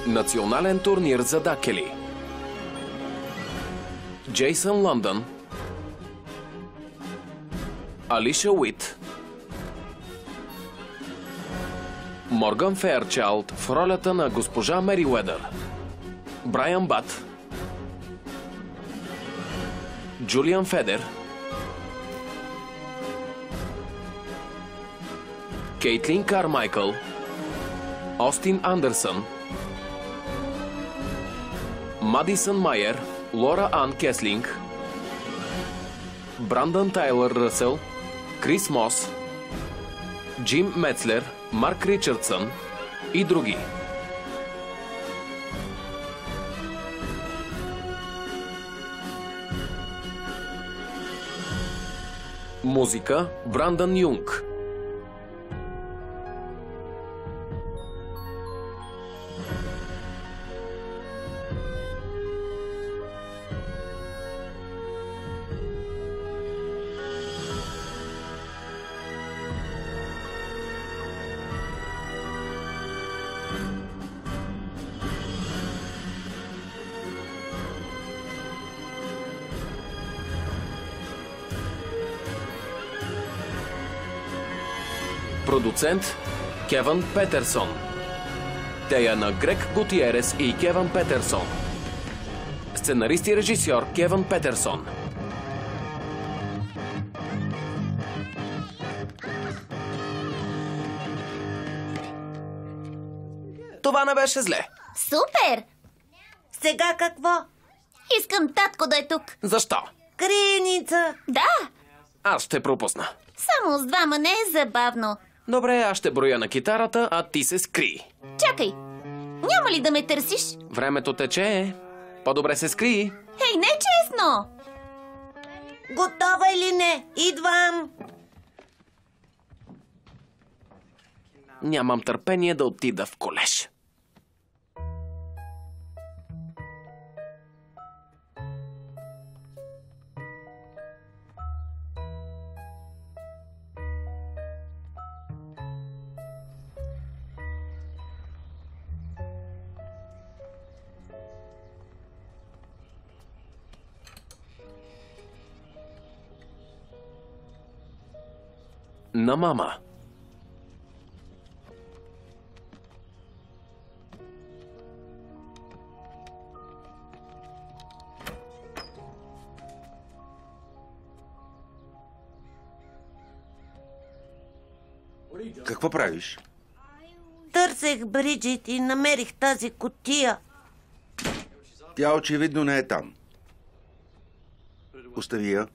Национален турнир за дакели. Джейсън Лондън, Алиша Уит, Морган Фейърчайлд в ролята на госпожа Мериуедър, Брайан Бат, Джулиан Федер, Кейтлин Кармайкъл, Остин Андерсън, Мадисън Майер, Лора Ан Кеслинг, Брандън Тайлър Ръсъл, Крис Мос, Джим Мецлер, Марк Ричардсън и други. Музика Брандън Юнг. Продуцент Кевън Петерсон. Тея на Грег Гутиерес и Кевън Петерсон. Сценарист и режисьор Кевън Петерсон. Това не беше зле. Супер! Сега какво? Искам татко да е тук. Защо? Криеница! Да! Аз ще пропусна. Само с двама не е забавно. Добре, аз ще броя на китарата, а ти се скри. Чакай! Няма ли да ме търсиш? Времето тече. По-добре се скри. Хей, не е честно! Готова или не? Идвам! Нямам търпение да отида в колеж. На мама. Какво правиш? Търсех Бриджит и намерих тази кутия. Тя очевидно не е там. Остави я.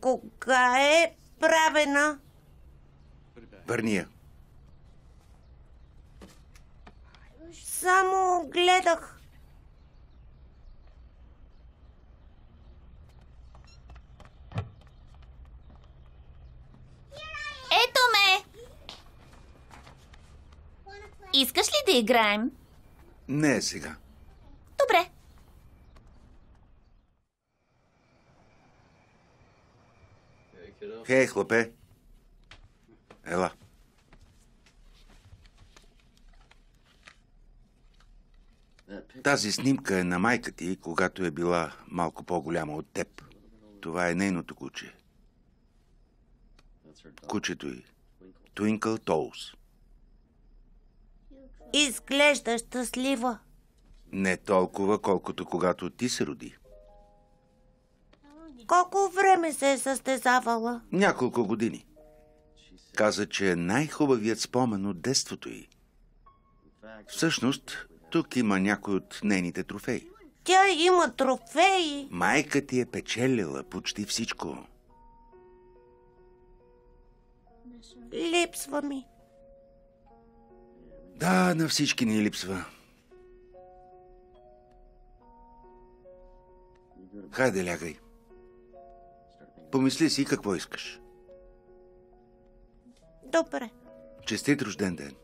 Кога е правена? Върни я. Само гледах. Ето ме! Искаш ли да играем? Не е сега. Добре. Хей, хлапе. Ела. Тази снимка е на майка ти, когато е била малко по-голяма от теб. Това е нейното куче. Кучето й. Twinkle Toes. Изглежда щастлива. Не толкова, колкото когато ти се роди. Колко време се е състезавала? Няколко години. Каза, че е най-хубавият спомен от детството й. Всъщност, тук има някой от нейните трофеи. Тя има трофеи. Майка ти е печелила почти всичко. Липсва ми. Да, на всички ни липсва. Хайде, лягай. Помисли си какво искаш. Добре. Честит рожден ден.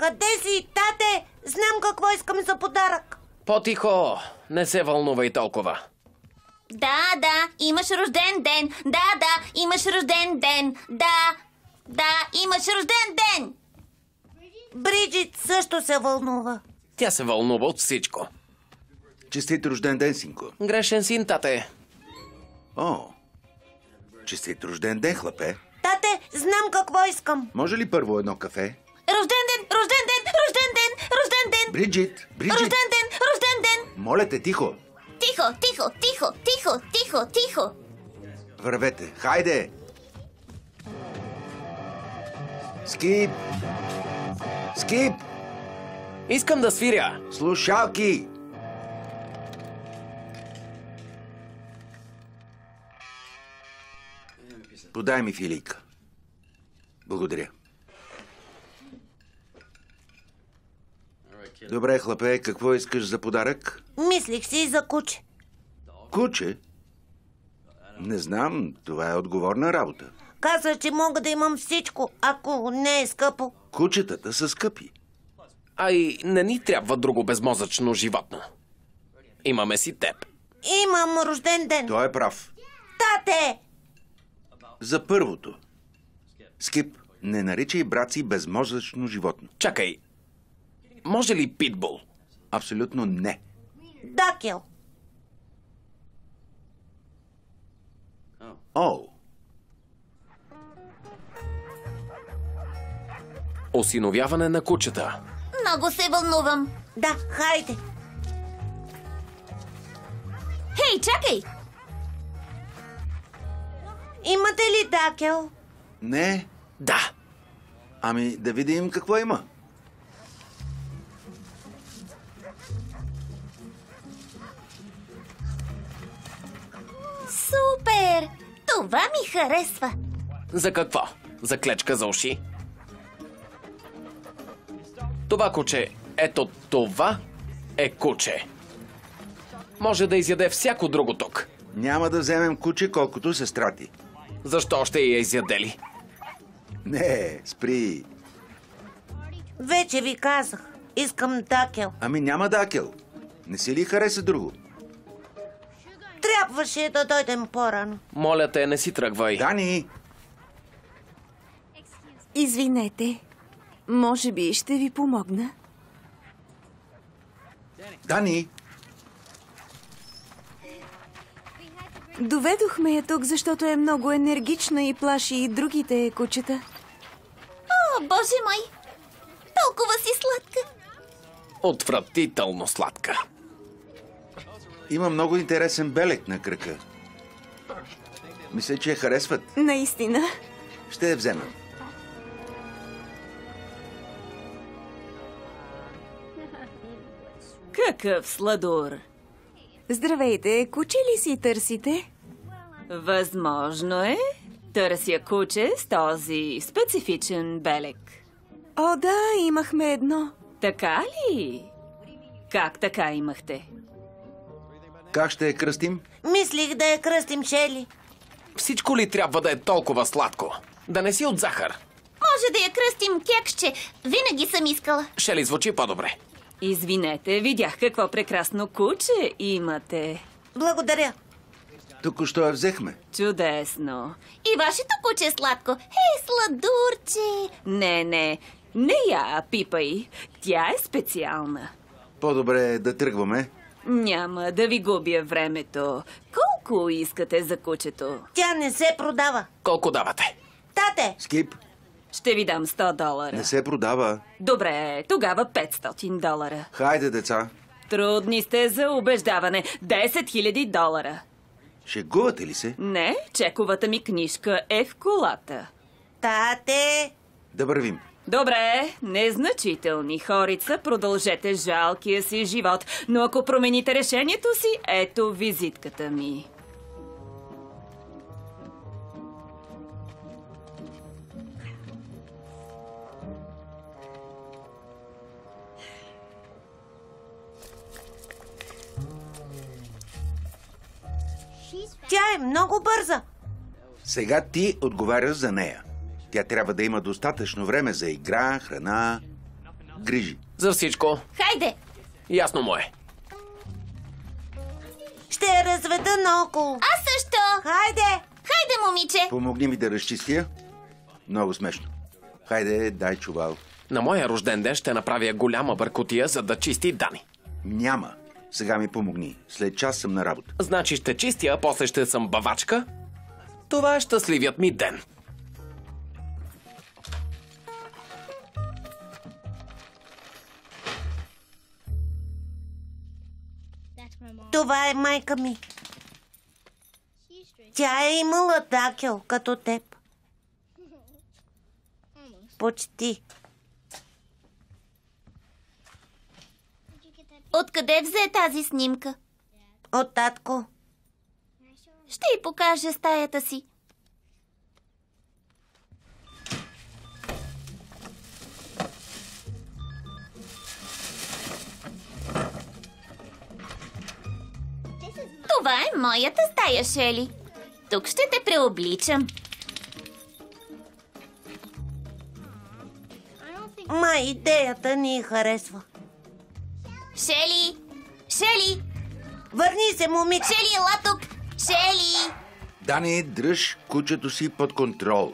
Къде си, тате? Знам какво искам за подарък. По-тихо! Не се вълнувай толкова. Да, имаш рожден ден. Да, имаш рожден ден. Да, имаш рожден ден. Бриджит също се вълнува. Тя се вълнува от всичко. Честит рожден ден, синко. Грешен син, тате. О, честит рожден ден, хлапе. Тате, знам какво искам. Може ли първо едно кафе? Рожден ден, рожден ден, рожден ден, рожден ден. Бриджит! Рожден ден, рожден ден. Моля те, тихо! Тихо. Вървете, хайде! Скип! Скип! Искам да свиря. Слушалки! Подай ми филийка. Благодаря. Добре, хлапе, какво искаш за подарък? Мислих си за куче. Куче? Не знам, това е отговорна работа. Каза, че мога да имам всичко, ако не е скъпо. Кучетата са скъпи. А и не ни трябва друго безмозъчно животно. Имаме си теб. Имам рожден ден. Той е прав. Тате! За първото. Скип, не наричай брат си безмозъчно животно. Чакай. Може ли питбул? Абсолютно не. Дакел. О, Осиновяване на кучета. Много се вълнувам. Да, хайде. Хей, чакай! Имате ли дакел? не. Да. Ами да видим какво има. Супер! Това ми харесва. За какво? За клечка за уши? Това куче, ето това е куче. Може да изяде всяко друго тук. Няма да вземем куче, колкото сестра ти. Защо ще я изядели? Не, спри. Вече ви казах. Искам дакел. Ами няма дакел. Не си ли хареса друго? Трябваше да дойдем по-рано. Моля те, не си тръгвай. Дани! Извинете, може би ще ви помогна. Дани! Доведохме я тук, защото е много енергична и плаши и другите кучета. О, боже мой! Толкова си сладка. Отвратително сладка. Има много интересен белег на кръка. Мисля, че я харесват. Наистина. Ще я взема. Какъв сладур! Здравейте, куче ли си търсите? Възможно е. Търся куче с този специфичен белег. О, да, имахме едно. Така ли? Как така имахте? Как ще я кръстим? Мислих да я кръстим Шели. Всичко ли трябва да е толкова сладко? Да не си от захар. Може да я кръстим кекче. Винаги съм искала. Ще ли звучи по-добре? Извинете, видях какво прекрасно куче имате. Благодаря. Току-що я взехме. Чудесно. И вашето куче е сладко. Хей, сладурче! Не я пипай. Тя е специална. По-добре е да тръгваме. Няма да ви губя времето. Колко искате за кучето? Тя не се продава. Колко давате? Тате! Скип, Ще ви дам $100. не се продава. Добре, тогава $500. Хайде, деца. Трудни сте за убеждаване. $10,000. Шегувате ли се? Не, чековата ми книжка е в колата. Тате! Да вървим. Добре, незначителни хорица, продължете жалкия си живот, но ако промените решението си, ето визитката ми. Тя е много бърза. Сега ти отговаряш за нея. Тя трябва да има достатъчно време за игра, храна. грижи. За всичко. Хайде! Ясно му е. Ще я разведа наоколо. Аз също! Хайде! Хайде, момиче! Помогни ми да разчистя. Много смешно. Хайде, дай чувал. На моя рожден ден ще направя голяма бъркотия, за да чисти Дани. Няма. Сега ми помогни. След час съм на работа. Значи ще чистя, а после ще съм бавачка? Това е щастливият ми ден. Това е майка ми. Тя е имала дакел, като теб. Почти. Откъде взе тази снимка? От татко. Ще й покажа стаята си. Това е моята стая, Шели. Тук ще те преобличам. Май, идеята ни харесва. Шели! Шели! Върни се, момиче. Шели, ела тук! Шели! Дани, дръж кучето си под контрол.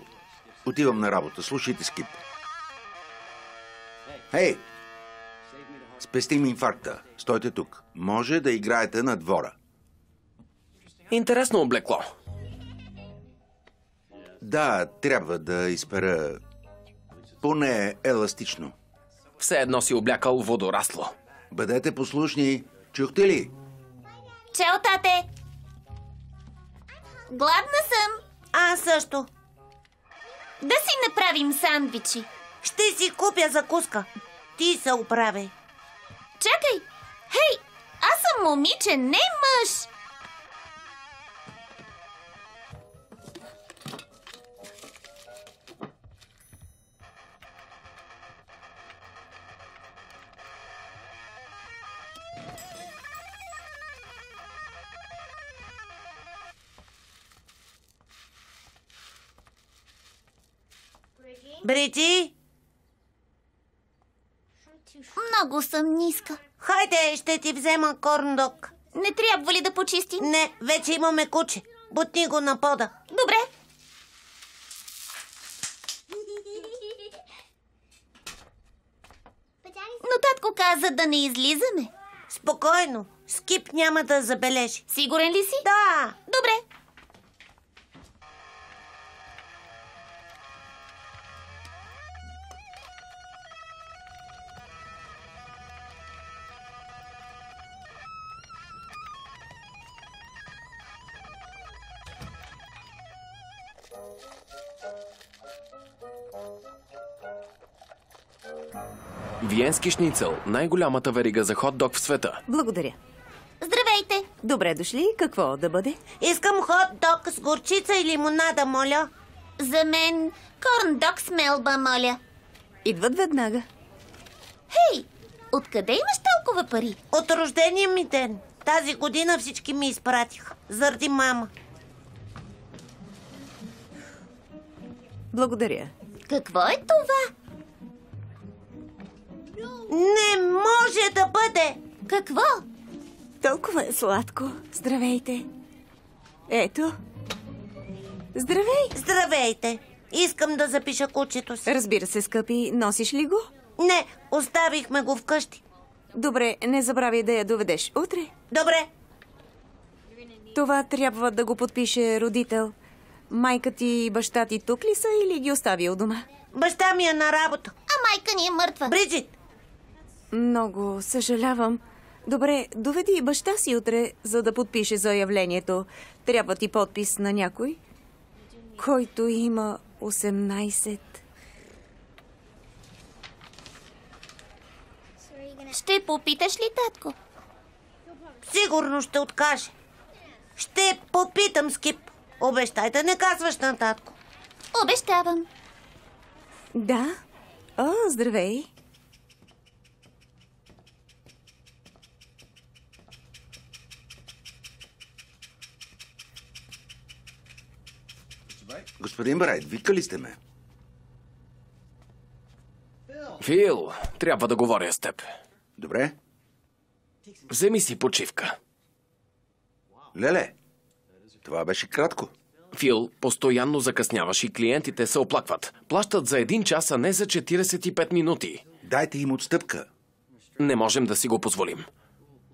Отивам на работа. Слушайте, Скип. Хей! Спести ми инфаркта. Стойте тук. Може да играете на двора. Интересно облекло. Да, трябва да изпера поне еластично. Все едно си облякал водорасло. Бъдете послушни. Чухте ли? Чао, тате! Гладна съм. Аз също. Да си направим сандвичи. Ще си купя закуска. Ти се оправяй. Чакай! Хей! Аз съм момиче, не мъж! Бриджи, Много съм ниска. хайде, ще ти взема корндок. Не трябва ли да почистим? Не, вече имаме куче. Бутни го на пода. Добре. Но татко каза да не излизаме. Спокойно. Скип няма да забележи. Сигурен ли си? Да. Добре. Виенски шницел. Най-голямата верига за хот-дог в света. Благодаря. Здравейте. Добре дошли. Какво да бъде? Искам хот-дог с горчица и лимонада, моля. За мен корн-дог с мелба, моля. Идват веднага. Хей, откъде имаш толкова пари? От рождения ми ден. Тази година всички ми изпратиха. Заради мама. Благодаря. Какво е това? Не може да бъде. Какво? Толкова е сладко. Здравейте. Ето. Здравей. Здравейте. Искам да запиша кучето си. Разбира се, скъпи. Носиш ли го? Не, оставихме го вкъщи. Добре, не забравяй да я доведеш утре. Добре. Това трябва да го подпише родител. Майка ти и баща ти тук ли са или ги остави у дома? Баща ми е на работа. А майка ни е мъртва. Бриджит, Много съжалявам. Добре, доведи баща си утре, за да подпише заявлението. Трябва ти подпис на някой, който има 18. Ще попиташ ли татко? сигурно ще откаже. Ще попитам, Скип. Обещай да не казваш на татко. Обещавам. Да? О, здравей. Господин Брайт, викали сте ме? Фил, трябва да говоря с теб. Добре. Вземи си почивка. Леле, това беше кратко. Фил, постоянно закъсняваш и клиентите се оплакват. Плащат за 1 час, а не за 45 минути. Дайте им отстъпка. Не можем да си го позволим.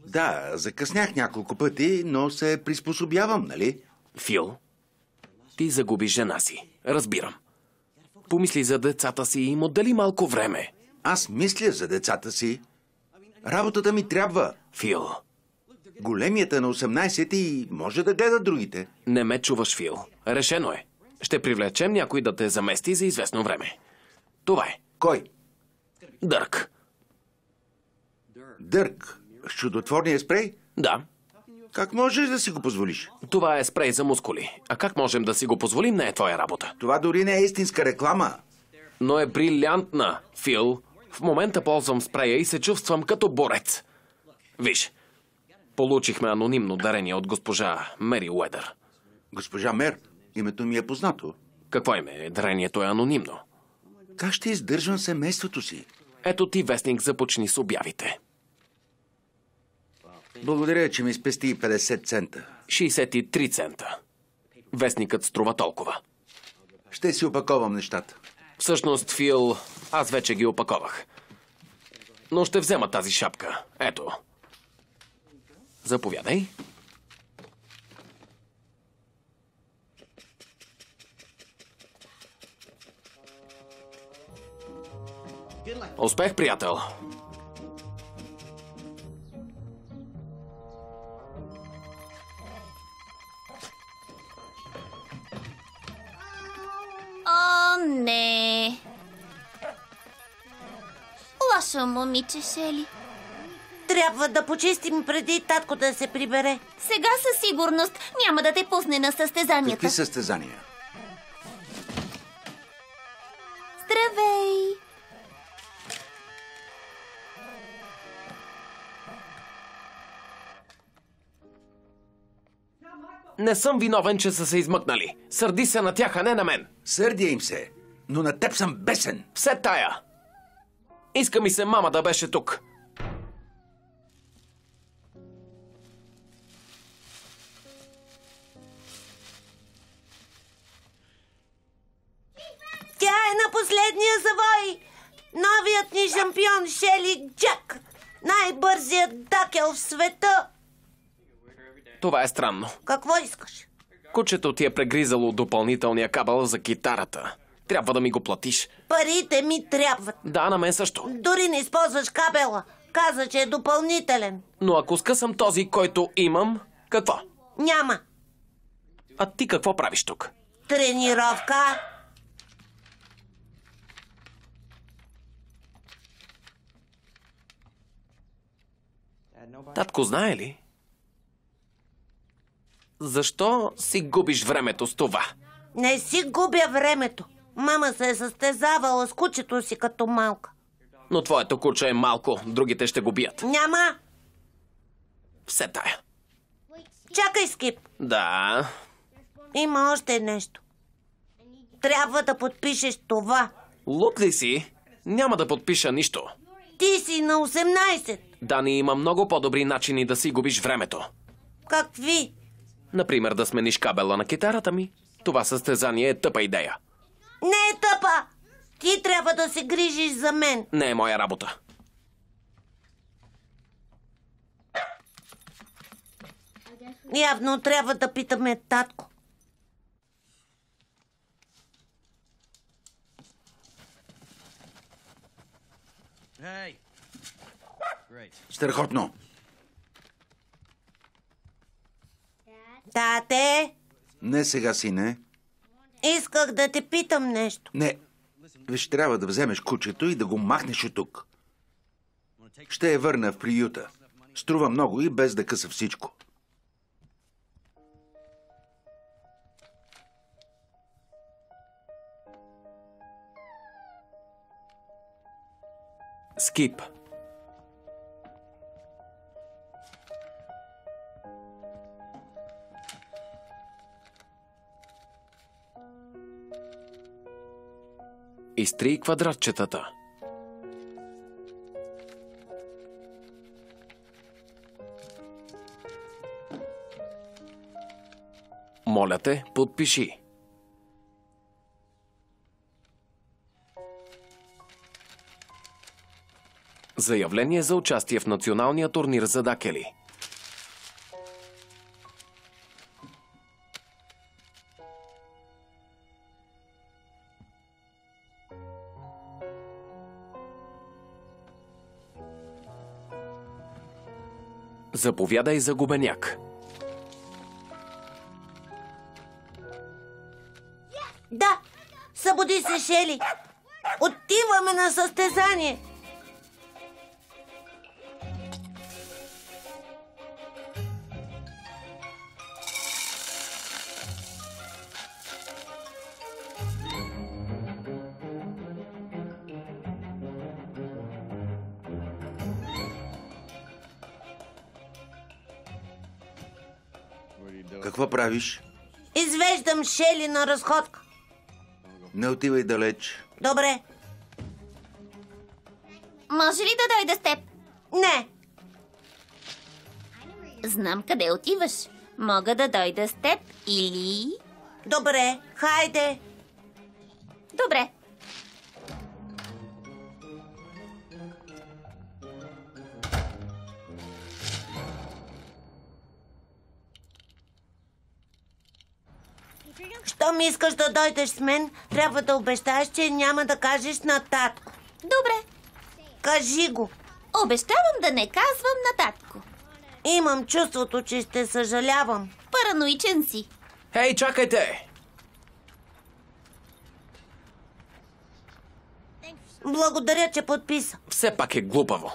Да, закъснях няколко пъти, но се приспособявам, нали? Фил, ти загуби жена си. Разбирам. Помисли за децата си и им отдели малко време. Аз мисля за децата си. Работата ми трябва. Фил, Големият е на 18 и може да гледа другите. не ме чуваш, Фил. Решено е. Ще привлечем някой да те замести за известно време. Това е. Кой? Дърк. Дърк. С чудотворния спрей? Да, Как можеш да си го позволиш? това е спрей за мускули. А как можем да си го позволим, не е твоя работа. Това дори не е истинска реклама. Но е брилянтна, Фил. В момента ползвам спрея и се чувствам като борец. Виж, получихме анонимно дарение от госпожа Мери Уедър. Госпожа Мер, името ми е познато. Какво име? Дарението е анонимно. Как ще издържам семейството си? Ето ти вестник, започни с обявите. Благодаря, че ми спести 50 цента. 63 цента. Вестникът струва толкова. Ще си опаковам нещата. Всъщност, Фил, аз вече ги опаковах. Но ще взема тази шапка. Ето. Заповядай. Успех, приятел. О, не. Лошо момиче, Шели. Трябва да почистим преди татко да се прибере. Сега със сигурност няма да те пусне на състезанията. Какви състезания? Здравей! Не съм виновен, че са се измъкнали. Сърди се на тях, а не на мен. Сърдя им се, но на теб съм бесен. Все тая. Иска ми се мама да беше тук. Тя е на последния завой. Новият ни шампион Шели Джак. Най-бързият дакел в света. Това е странно. Какво искаш? Кучето ти е прегризало допълнителния кабел за китарата. Трябва да ми го платиш. Парите ми трябват. Да, на мен също. Дори не използваш кабела. Каза, че е допълнителен. Но ако скъсам този, който имам, какво? Няма. А ти какво правиш тук? Тренировка. Татко знае ли? Защо си губиш времето с това? Не си губя времето. Мама се е състезавала с кучето си като малка. Но твоето куче е малко, другите ще го бият. Няма. Все тая. Чакай, Скип. Да. Има още нещо. Трябва да подпишеш това. Луд ли си? Няма да подпиша нищо. Ти си на 18. Дани има много по-добри начини да си губиш времето. Какви? Например, да смениш кабела на китарата ми. Това състезание е тъпа идея. Не е тъпа. Ти трябва да се грижиш за мен. Не е моя работа. Явно трябва да питаме татко. Страхотно. Тате, Не сега, сине. исках да те питам нещо. Не. Виж, трябва да вземеш кучето и да го махнеш от тук. Ще я върна в приюта. Струва много и без да къса всичко. Скип. Изтрий квадратчетата. Моля те, подпиши. Заявление за участие в националния турнир за дакели. Заповядай за губеняк. Да, събуди се, Шели. Отиваме на състезание. Какво правиш? Извеждам Шели на разходка. Не отивай далеч. Добре. Може ли да дойда с теб? Не. Знам къде отиваш. Мога да дойда с теб или... Добре, хайде. Добре. Щом искаш да дойдеш с мен, трябва да обещаеш, че няма да кажеш на татко. Добре. Кажи го. Обещавам да не казвам на татко. Имам чувството, че ще съжалявам. Параноичен си. Хей, чакайте! Благодаря, че подписа. Все пак е глупаво.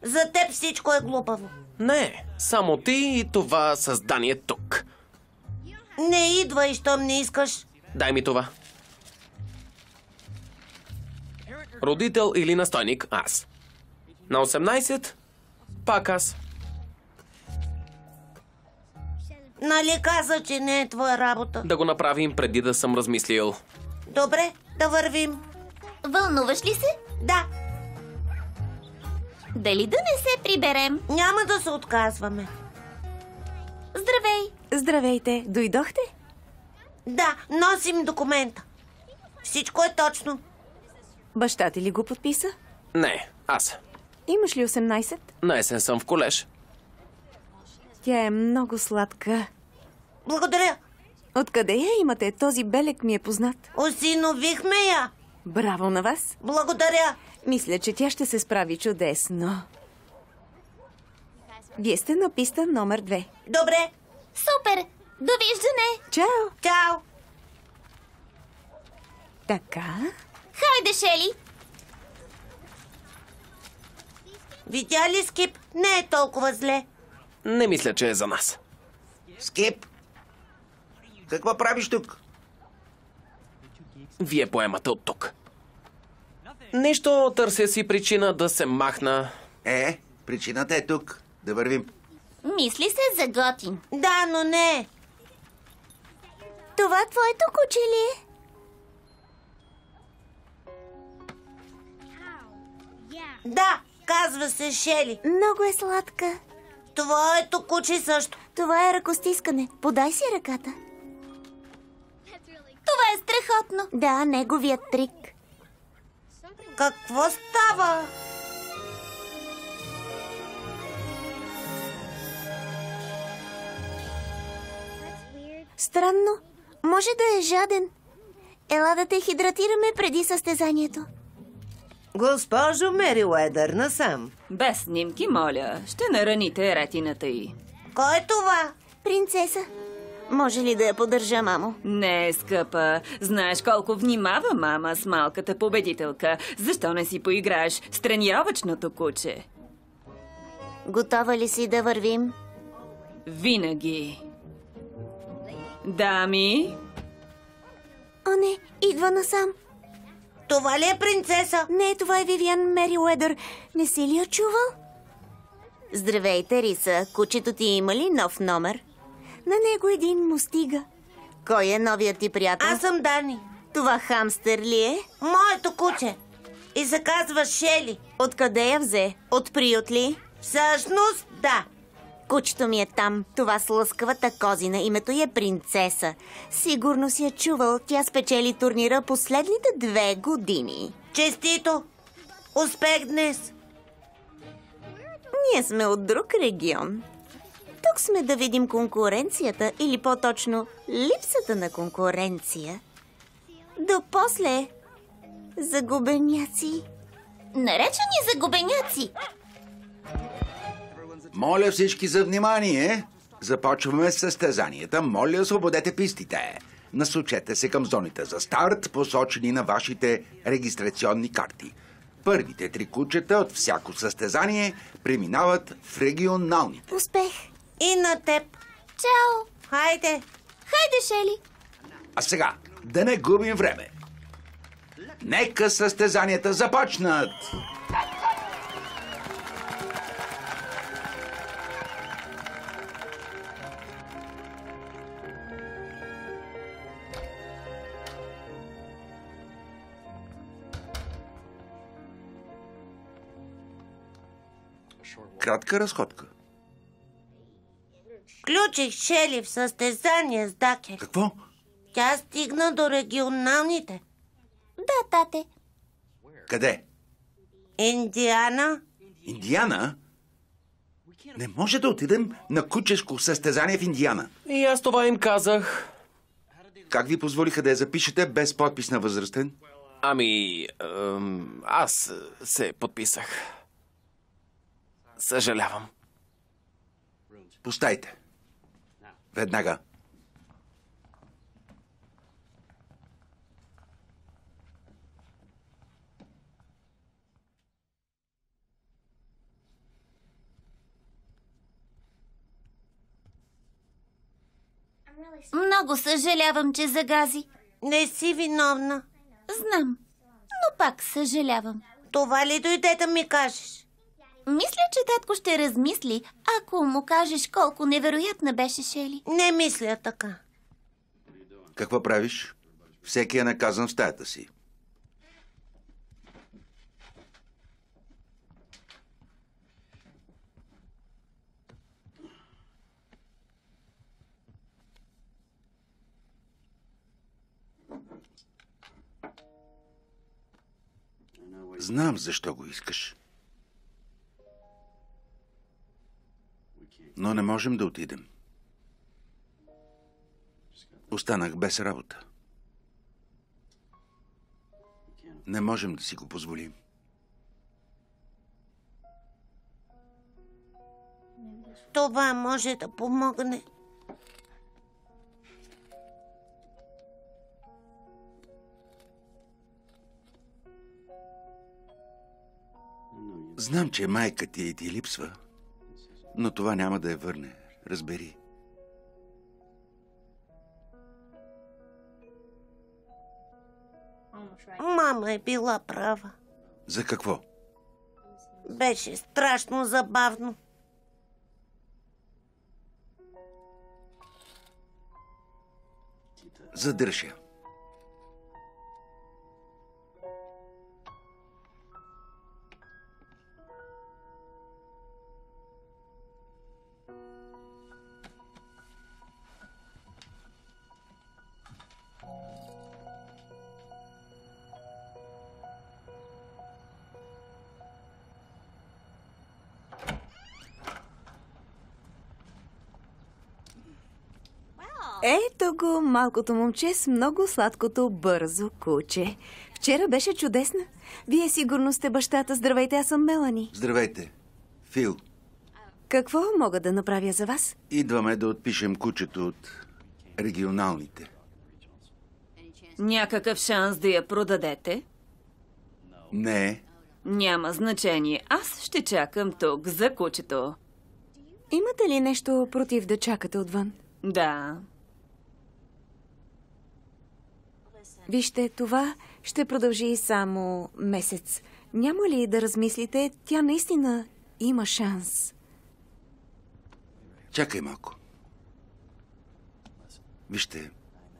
За теб всичко е глупаво. Не, само ти и това създание тук. Не идвай, щом не искаш. Дай ми това. Родител или настойник? Аз. На 18? Пак аз. Нали каза, че не е твоя работа? Да го направим преди да съм размислил. Добре, да вървим. Вълнуваш ли се? Да, Дали да не се приберем? няма да се отказваме. Здравей! Здравейте, дойдохте? Да, носим документа. Всичко е точно. Баща ти ли го подписа? Не, аз. Имаш ли 18? На есен съм в колеж. Тя е много сладка. Благодаря. Откъде я имате? Този белек ми е познат. Осиновихме я. Браво на вас! Благодаря. Мисля, че тя ще се справи чудесно. Вие сте на писта номер 2. Добре. Супер! Довиждане! Чао! Чао. Така, Хайде, Шели! Видя ли, Скип? Не е толкова зле. Не мисля, че е за нас. Скип! Какво правиш тук? Вие поемате от тук. Нищо, търся си причина да се махна. Причината е тук. Да вървим. Мисли се за готин. Да, но не. Това твоето куче ли е? Да, казва се Шели. Много е сладка. Твоето куче също. Това е ръкостискане. Подай си ръката. Това е страхотно. Да, неговият трик. Какво става? Странно. Може да е жаден. Ела да те хидратираме преди състезанието. Госпожо Мериуедър, насам. Без снимки, моля. Ще нараните ретината й. Кой е това? Принцеса. Може ли да я поддържа, мамо? Не, скъпа. Знаеш колко внимава мама с малката победителка. Защо не си поиграеш с тренировъчното куче? Готова ли си да вървим? Винаги. Дами? О, не. Идва насам. Това ли е принцеса? Не, това е Вивиан Мериуедър. Не си ли я чувал? Здравейте, Риса. Кучето ти има ли нов номер? На него един му стига. Кой е новият ти приятел? Аз съм Дани. Това хамстер ли е? Моето куче. И се казва Шели. Откъде я взе? От приют ли? Всъщност, да. Кучето ми е там. Това с лъскавата козина. Името й е Принцеса. Сигурно си я чувал. Тя спечели турнира последните 2 години. Честито! Успех днес! Ние сме от друг регион. Тук сме да видим конкуренцията, или по-точно липсата на конкуренция. До после, загубеняци. Наречени загубеняци. Моля всички за внимание. Започваме с състезанията. Моля, освободете пистите. Насочете се към зоните за старт, посочени на вашите регистрационни карти. Първите 3 кучета от всяко състезание преминават в регионалните. Успех! И на теб! Чао! Хайде! Хайде, Шели! А сега, да не губим време. Нека състезанията започнат! Кратка разходка. Включих Шели в състезание с Дакер. Какво? Тя стигна до регионалните. Да, тате. Къде? Индиана? Индиана? Не може да отидем на кучешко състезание в Индиана. И аз това им казах. Как ви позволиха да я запишете без подпис на възрастен? Ами, аз се подписах. Съжалявам. Пустайте. Веднага. Много съжалявам, че загази. Не си виновна. Знам, но пак съжалявам. Това ли дойде да ми кажеш? Мисля, че татко ще размисли, ако му кажеш колко невероятна беше Шели. Не мисля така. Какво правиш? Всеки е наказан в стаята си. Знам защо го искаш. Но не можем да отидем. Останах без работа. Не можем да си го позволим. Това може да помогне. Знам, че майка ти липсва, но това няма да я върне. Разбери. Мама е била права. За какво? Беше страшно забавно. Задърж я. Ето го, малкото момче с много сладкото бързо куче. Вчера беше чудесна. Вие сигурно сте бащата. Здравейте, аз съм Мелани. Здравейте. Фил. Какво мога да направя за вас? Идваме да отпишем кучето от регионалните. Някакъв шанс да я продадете? Не. Няма значение. Аз ще чакам тук за кучето. Имате ли нещо против да чакате отвън? Да. Вижте, това ще продължи само месец. Няма ли да размислите? Тя наистина има шанс. Чакай малко. Вижте,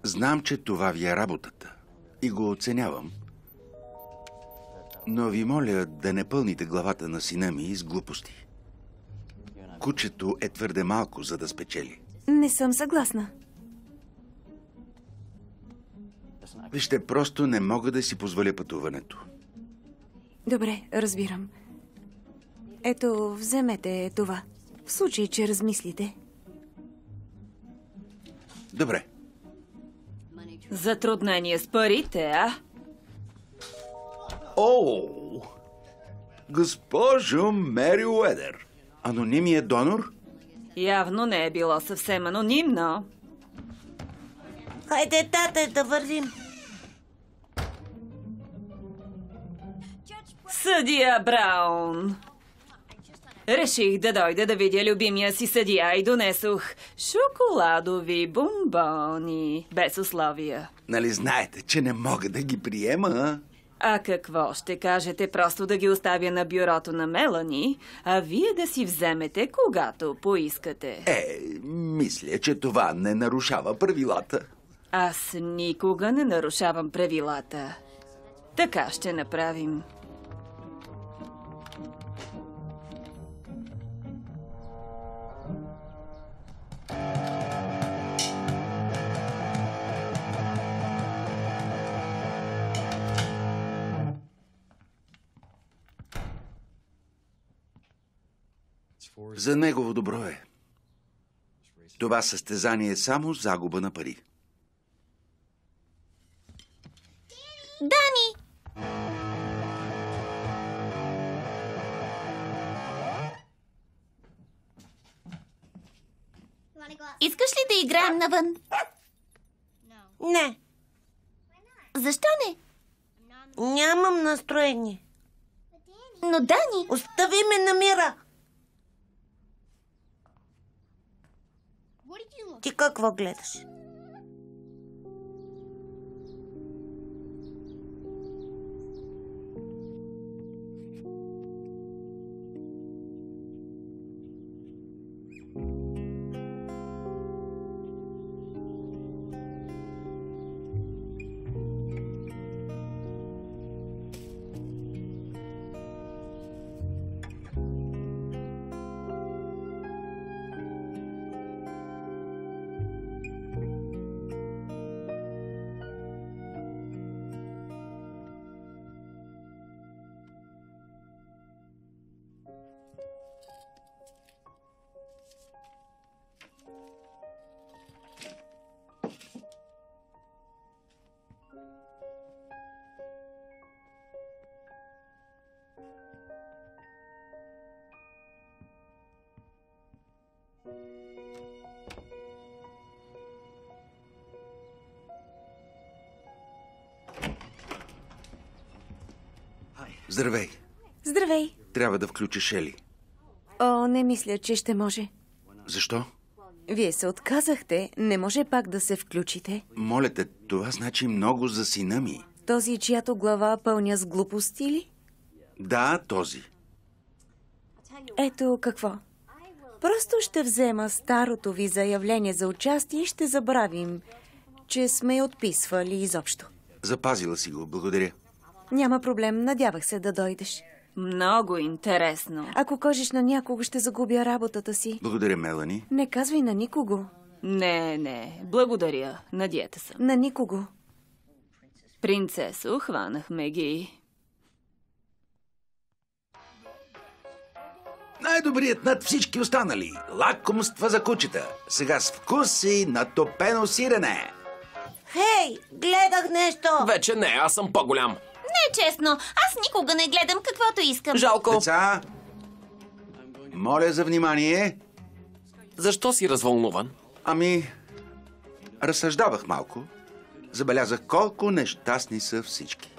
знам, че това ви е работата и го оценявам. Но ви моля да не пълните главата на сина ми с глупости. кучето е твърде малко, за да спечели. Не съм съгласна. Вижте, просто не мога да си позволя пътуването. Добре, разбирам. Ето, вземете това. В случай, че размислите. Добре. Затруднение с парите, а? О! Госпожо Мери Уедър, анонимният донор? Явно не е било съвсем анонимно. Хайде, тате, да вървим. Съдия Браун. Реших да дойда да видя любимия си съдия и донесох шоколадови бомбони. Без условия. Нали знаете, че не мога да ги приема? А какво ще кажете? Просто да ги оставя на бюрото на Мелани, а вие да си вземете, когато поискате. Мисля, че това не нарушава правилата. Аз никога не нарушавам правилата. Така ще направим. За негово добро е. Това състезание е само загуба на пари. Дани! Искаш ли да играем навън? Не, Защо не? нямам настроение. Но Дани... Остави ме на мира. Ти какво гледаш? Здравей. Здравей. Трябва да включиш Ели. О, не мисля, че ще може. Защо? Вие се отказахте. Не може пак да се включите. Моля те, това значи много за сина ми. Този, чиято глава пълня с глупости ли? Да, този. Ето какво. Просто ще взема старото ви заявление за участие и ще забравим, че сме я отписвали изобщо. Запазила си го, благодаря. Няма проблем, надявах се да дойдеш. Много интересно. Ако кажеш на някого, ще загубя работата си. Благодаря, Мелани. Не казвай на никого. Не, благодаря. На диета съм. На никого. Принцесо, хванахме ги. Най-добрият над всички останали. Лакомства за кучета. Сега с вкус и натопено сирене. Хей, гледах нещо. Вече не, аз съм по-голям. Не е честно. Аз никога не гледам каквото искам. Жалко. Деца, моля за внимание. Защо си развълнуван? Ами, разсъждавах малко. Забелязах колко нещастни са всички.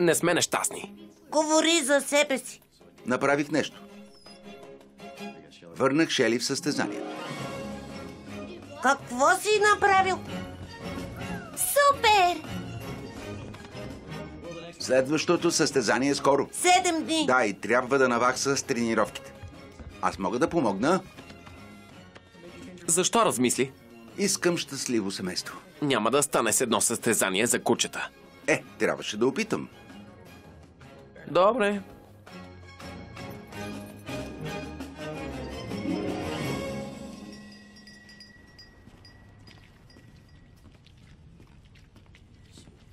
Не сме нещастни. Говори за себе си. Направих нещо. Върнах Шели в състезанието. Какво си направил? Супер! Следващото състезание е скоро. 7 дни. Да, и трябва да навакса с тренировките. Аз мога да помогна. Защо размисли? Искам щастливо семейство. Няма да стане с едно състезание за кучета. Трябваше да опитам. Добре.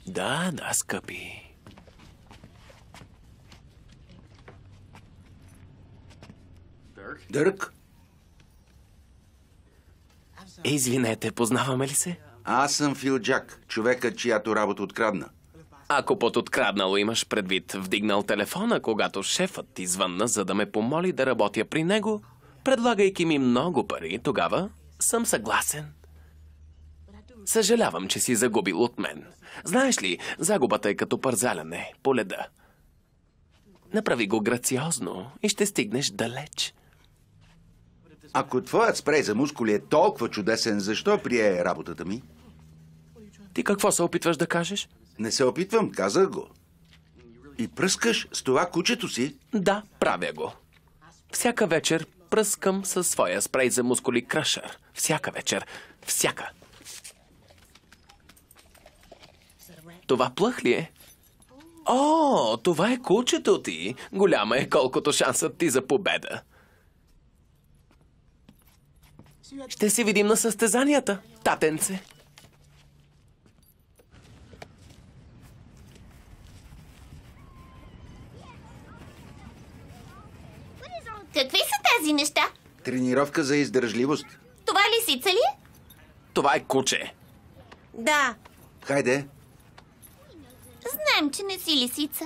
Да, скъпи. Дърк, Извинете, познаваме ли се? аз съм Фил Джак, човекът, чиято работа открадна. Ако под откраднало имаш предвид вдигнал телефона, когато шефът ти звънна, за да ме помоли да работя при него, предлагайки ми много пари, тогава съм съгласен. Съжалявам, че си загубил от мен. Знаеш ли, загубата е като пързаляне по леда. Направи го грациозно и ще стигнеш далеч. Ако твоят спрей за мускули е толкова чудесен, защо прие работата ми? Ти какво се опитваш да кажеш? Не се опитвам, казах го. И пръскаш с това кучето си? Да, правя го. Всяка вечер пръскам със своя спрей за мускули Кръшър. Всяка вечер. Всяка. Това плъх ли е? О, това е кучето ти. Голяма е колкото шансът ти за победа. Ще се видим на състезанията, татенце. Какви са тези неща? Тренировка за издържливост. Това лисица ли е? Това е куче. Да. Хайде, Знаем, че не си лисица.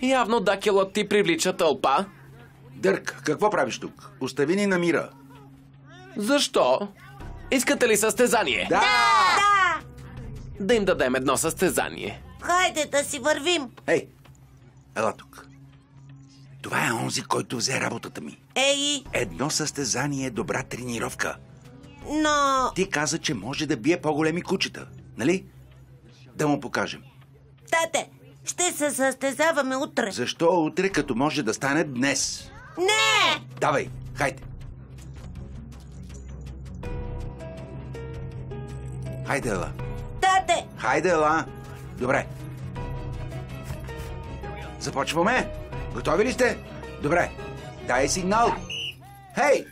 Явно дакелът ти привлича тълпа. Дърк, какво правиш тук? Остави ни на мира. Защо? Искате ли състезание? Да! Да! Да им дадем едно състезание. Хайде да си вървим. Ей, ела тук. Това е онзи, който взе работата ми. Ей, Едно състезание е добра тренировка. но... Ти каза, че може да бие по-големи кучета, нали? Да му покажем. Тате, ще се състезаваме утре. Защо утре, като може да стане днес? Не! Давай, хайде. Хайде, ела. Тате! Хайде, ела. Добре. Започваме. Готови ли сте? Добре. Дай сигнал. Хей!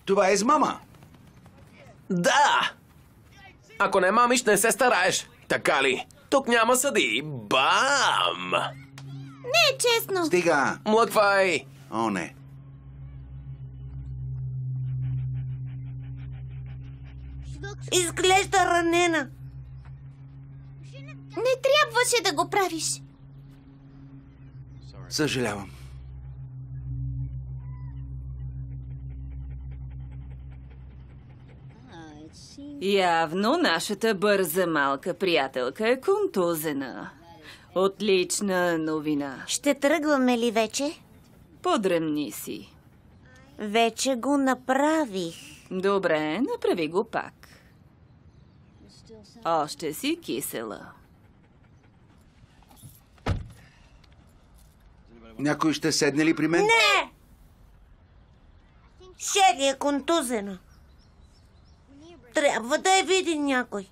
Това е измама. Да! Ако не мамиш, не се стараеш. Така ли? Тук няма съди. Бам! Не е честно. Стига. Млъквай! О, не. Изглежда ранена. Не трябваше да го правиш. Съжалявам. Явно нашата бърза малка приятелка е контузена. Отлична новина. Ще тръгваме ли вече? Подръмни си. Вече го направих. Добре, направи го пак. Още си кисела. Някой ще седне ли при мен? Не! Шери е контузена. Трябва да я види някой.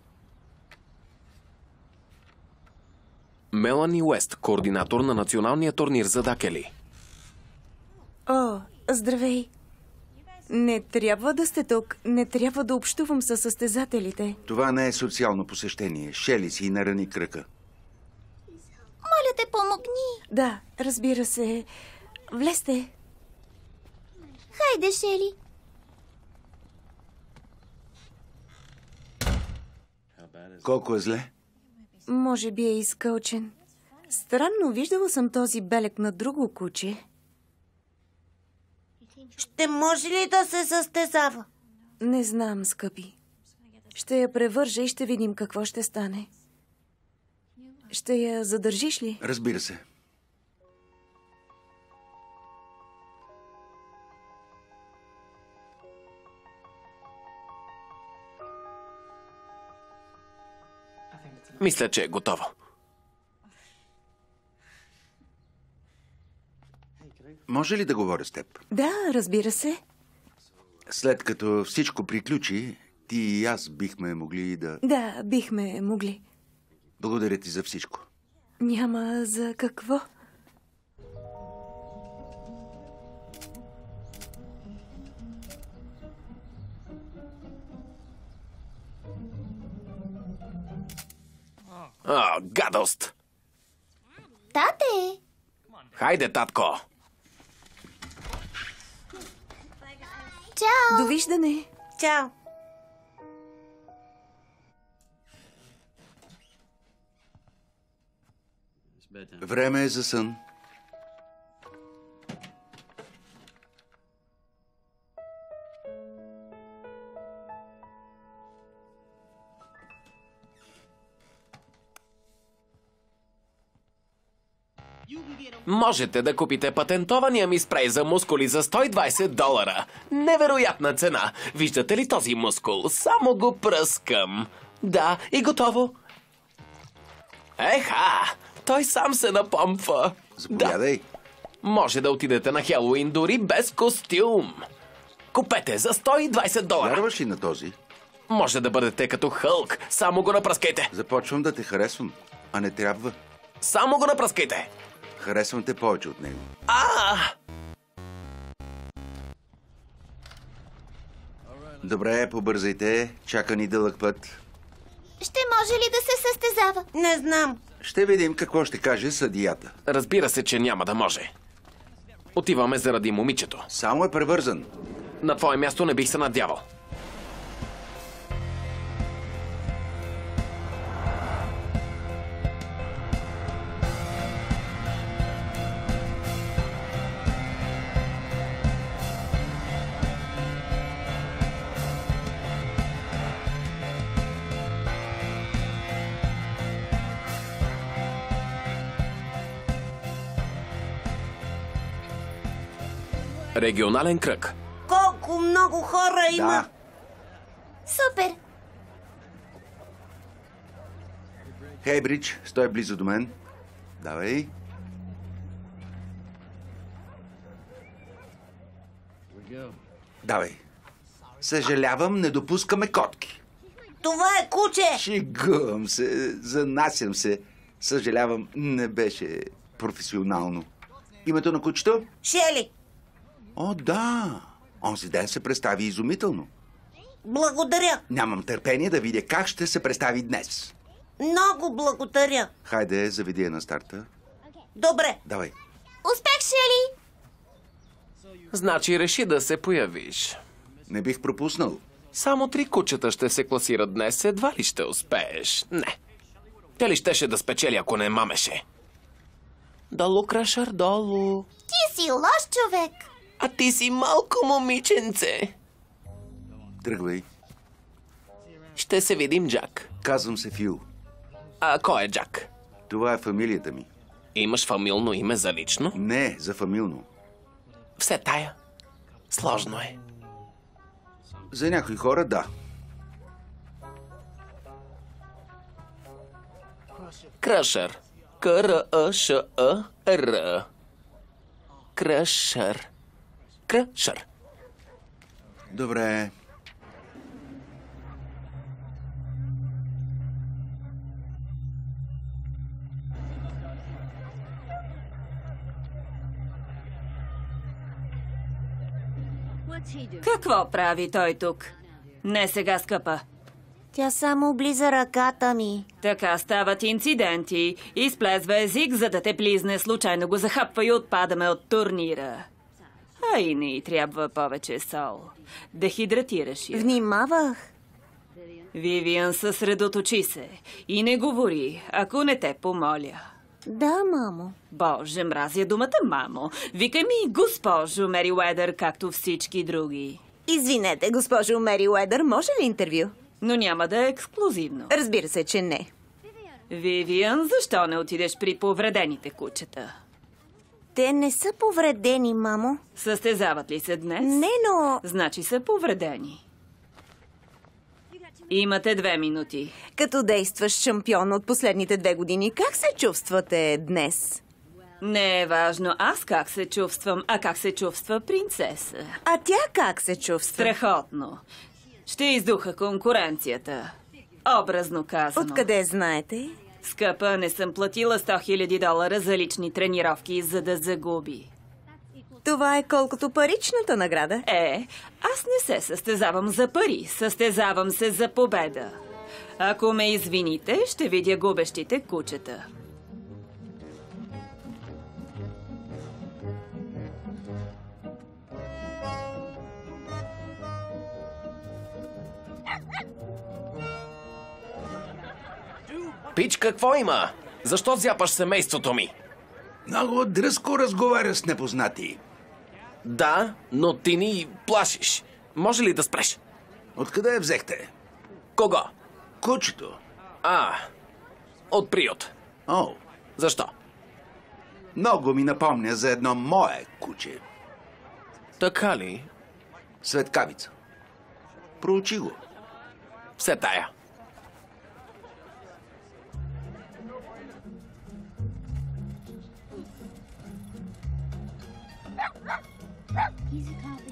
Мелани Уест, координатор на националния турнир за дакели. О, здравей. Не трябва да сте тук. Не трябва да общувам с състезателите. Това не е социално посещение. Шели си и нарани кръка. Моля те, помогни. Да, разбира се. Влезте. Хайде, Шели. Колко е зле? Може би е изкълчен. Странно, виждала съм този белек на друго куче. Ще може ли да се състезава? Не знам, скъпи. Ще я превържа и ще видим какво ще стане. Ще я задържиш ли? Разбира се. Мисля, че е готово. Може ли да говоря с теб? Да, разбира се. След като всичко приключи, ти и аз бихме могли да... Да, бихме могли. Благодаря ти за всичко. Няма за какво. Гадост! Тате! Хайде, татко! Чао! Довиждане. Чао. Време е за сън. Можете да купите патентования ми спрей за мускули за $120. Невероятна цена. Виждате ли този мускул? Само го пръскам. Да, и готово. Еха! Той сам се напомпва. Заповядай. Може да отидете на Хелоуин дори без костюм. Купете за $120. Вярваш ли на този? Може да бъдете като Хълк. Само го напръскайте. Започвам да те харесвам, а не трябва. Само го напръскайте. Харесвам те повече от него. Добре, побързайте. Чака ни дълъг път. Ще може ли да се състезава? Не знам. Ще видим какво ще каже съдията. Разбира се, че няма да може. Отиваме заради момичето. Само е превързан. На твое място не бих се надявал. Регионален кръг. Колко много хора има. Да. Супер! Хей, Бридж, стой близо до мен. Давай. Давай. Съжалявам, не допускаме котки. Това е куче. Шегувам се, занасям се. Съжалявам, не беше професионално. Името на кучето? Шели. О, да. Онзи ден се представи изумително. Благодаря. Нямам търпение да видя как ще се представи днес. Много благодаря. Хайде, заведи я на старта. Добре. Давай. Успех, Шели! Значи реши да се появиш. Не бих пропуснал. Само 3 кучета ще се класират днес. Едва ли ще успееш? Не. Тя ли щеше да спечели, ако не мамеше? Долу, Крашър, долу. Ти си лош човек! А ти си малко момиченце. Тръгвай. Ще се видим, Джак. Казвам се Фил. А кой е Джак? Това е фамилията ми. Имаш фамилно име за лично? Не, за фамилно. Все тая. Сложно е. За някои хора, да. Крашър. К-р-а-ш-а-р. Крашър. Крашър. Добре. Какво прави той тук? Не сега, скъпа. Тя само облиза ръката ми. Така стават инциденти. Изплезва език, за да те плизне. Случайно го захапва и отпадаме от турнира. А и не й трябва повече сол. Дехидратираш я. Внимавах. Вивиан, съсредоточи се. И не говори, ако не те помоля. Да, мамо. Боже, мразя думата мамо. Викай ми госпожо Мериуедър, както всички други. Извинете, госпожо Мери Уедър, може ли интервю? Но няма да е ексклюзивно. Разбира се, че не. Вивиан, защо не отидеш при повредените кучета? Те не са повредени, мамо. Състезават ли се днес? Не, но... Значи са повредени. Имате 2 минути. Като действащ шампион от последните 2 години, как се чувствате днес? Не е важно аз как се чувствам, а как се чувства принцеса. А тя как се чувства? Страхотно. Ще издуха конкуренцията. Образно казано. Откъде знаете? Скъпа, не съм платила $100,000 за лични тренировки, за да загуби. Това е колкото паричната награда. Аз не се състезавам за пари, състезавам се за победа. Ако ме извините, ще видя губещите кучета. Пич, какво има? Защо зяпаш семейството ми? Много дръзко разговаря с непознати. Да, но ти ни плашиш. Може ли да спреш? Откъде я взехте? Кого? Кучето. От приют. О, Защо? много ми напомня за едно мое куче. Така ли? Светкавица. Проучи го. Все тая.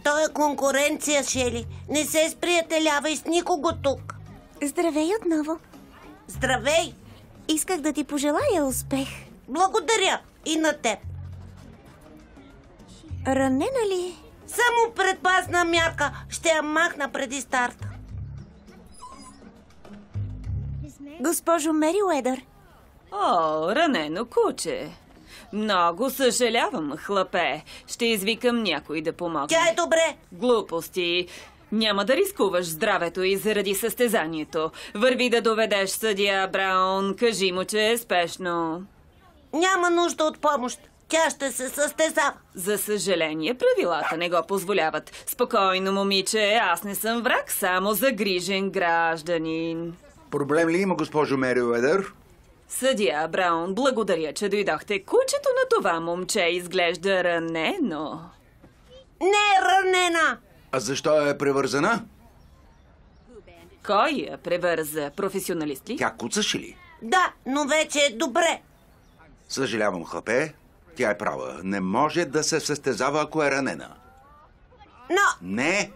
Той е конкуренция, Шели. Не се сприятелявай с никого тук. Здравей отново. Здравей! Исках да ти пожелая успех. Благодаря и на теб. Ранена ли? Само предпазна мярка. Ще я махна преди старта. Госпожо Мериуедър. О, ранено куче. Много съжалявам, хлапе. Ще извикам някой да помогне. Тя е добре. Глупости. Няма да рискуваш здравето и заради състезанието. Върви да доведеш съдия Браун. Кажи му, че е спешно. Няма нужда от помощ. Тя ще се състезава. За съжаление, правилата не го позволяват. Спокойно, момиче, аз не съм враг, само загрижен гражданин. Проблем ли има, госпожо Мериуедър? Съдия Браун, благодаря, че дойдохте. Кучето на това момче изглежда ранено. Не е ранена. А защо е превързана? Кой я превърза? Професионалист ли? Тя куцаше ли? Да, но вече е добре. Съжалявам, хлапе. Тя е права. Не може да се състезава, ако е ранена. Но Не!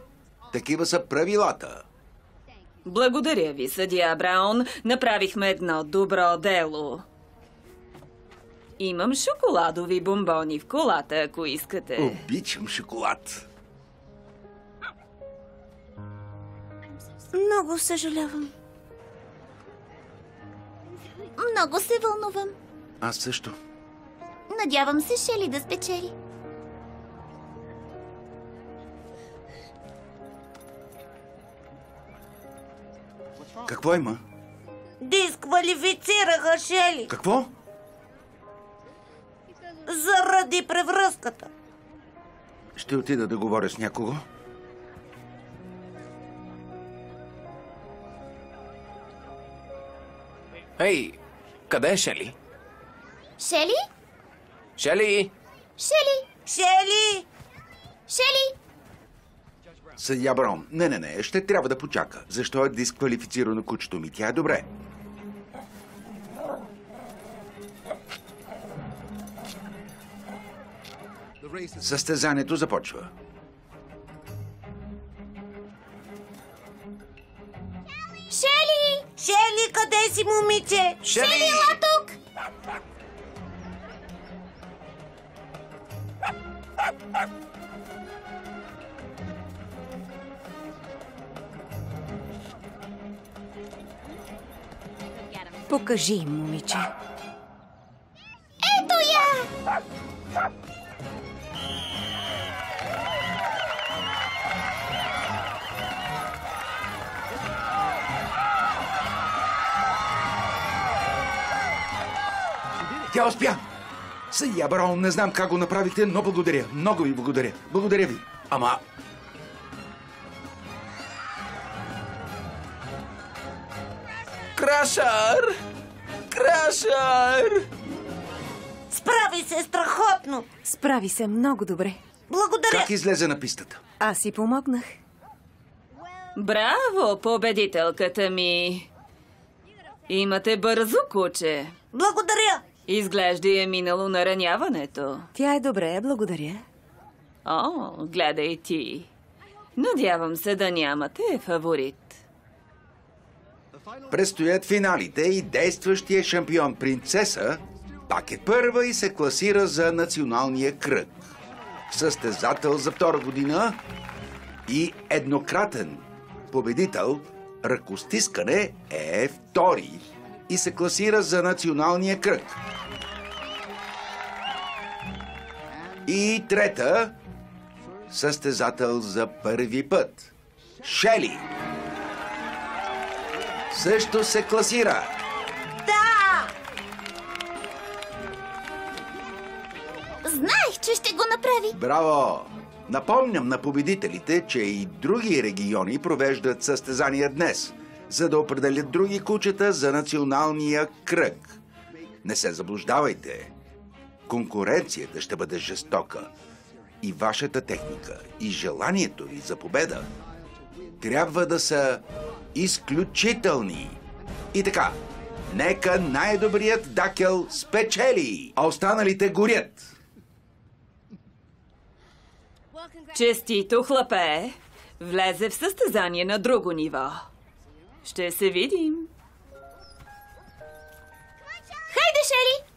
Такива са правилата. Благодаря ви, съдия Браун. Направихме едно добро дело. Имам шоколадови бомбони в колата, ако искате. Обичам шоколад. Много съжалявам. Много се вълнувам. Аз също. Надявам се Шели да спечели. Какво има? дисквалифицираха Шели Какво? заради превръзката. Ще отида да говоря с някого. Ей, къде е Шели? Шели? Шели! Шели? Шели! Шели? Съдия Браун. Не. Ще трябва да почака. Защо е дисквалифицирано кучето ми? Тя е добре. Състезанието започва. Шели? Шели, къде си, момиче? Шели, ела тук! Покажи им, момиче. Ето я! Тя успя! Съдия Браун, не знам как го направихте, но благодаря. Много ви благодаря. Благодаря ви. Ама... Крашър! Крашър! Справи се страхотно. Справи се много добре. Благодаря. Как излезе на пистата? Аз си помогнах. Браво, победителката ми! Имате бързо куче. Благодаря. Изглежда е минало нараняването. Тя е добре, благодаря. О, гледай ти. Надявам се да нямате фаворит. Предстоят финалите и действащия шампион принцеса пак е първа и се класира за националния кръг. Състезател за втора година и еднократен победител ръкостискане е втори и се класира за националния кръг. И трета, състезател за първи път. Шели също се класира. Да! Знаех, че ще го направи. Браво! Напомням на победителите, че и други региони провеждат състезания днес, за да определят други кучета за националния кръг. Не се заблуждавайте. Конкуренцията ще бъде жестока. И вашата техника, и желанието ви за победа трябва да са изключителни. И така, нека най-добрият дакел спечели, а останалите горят. Честито, хлапе! Влезе в състезание на друго ниво. Ще се видим. Хайде, Шели!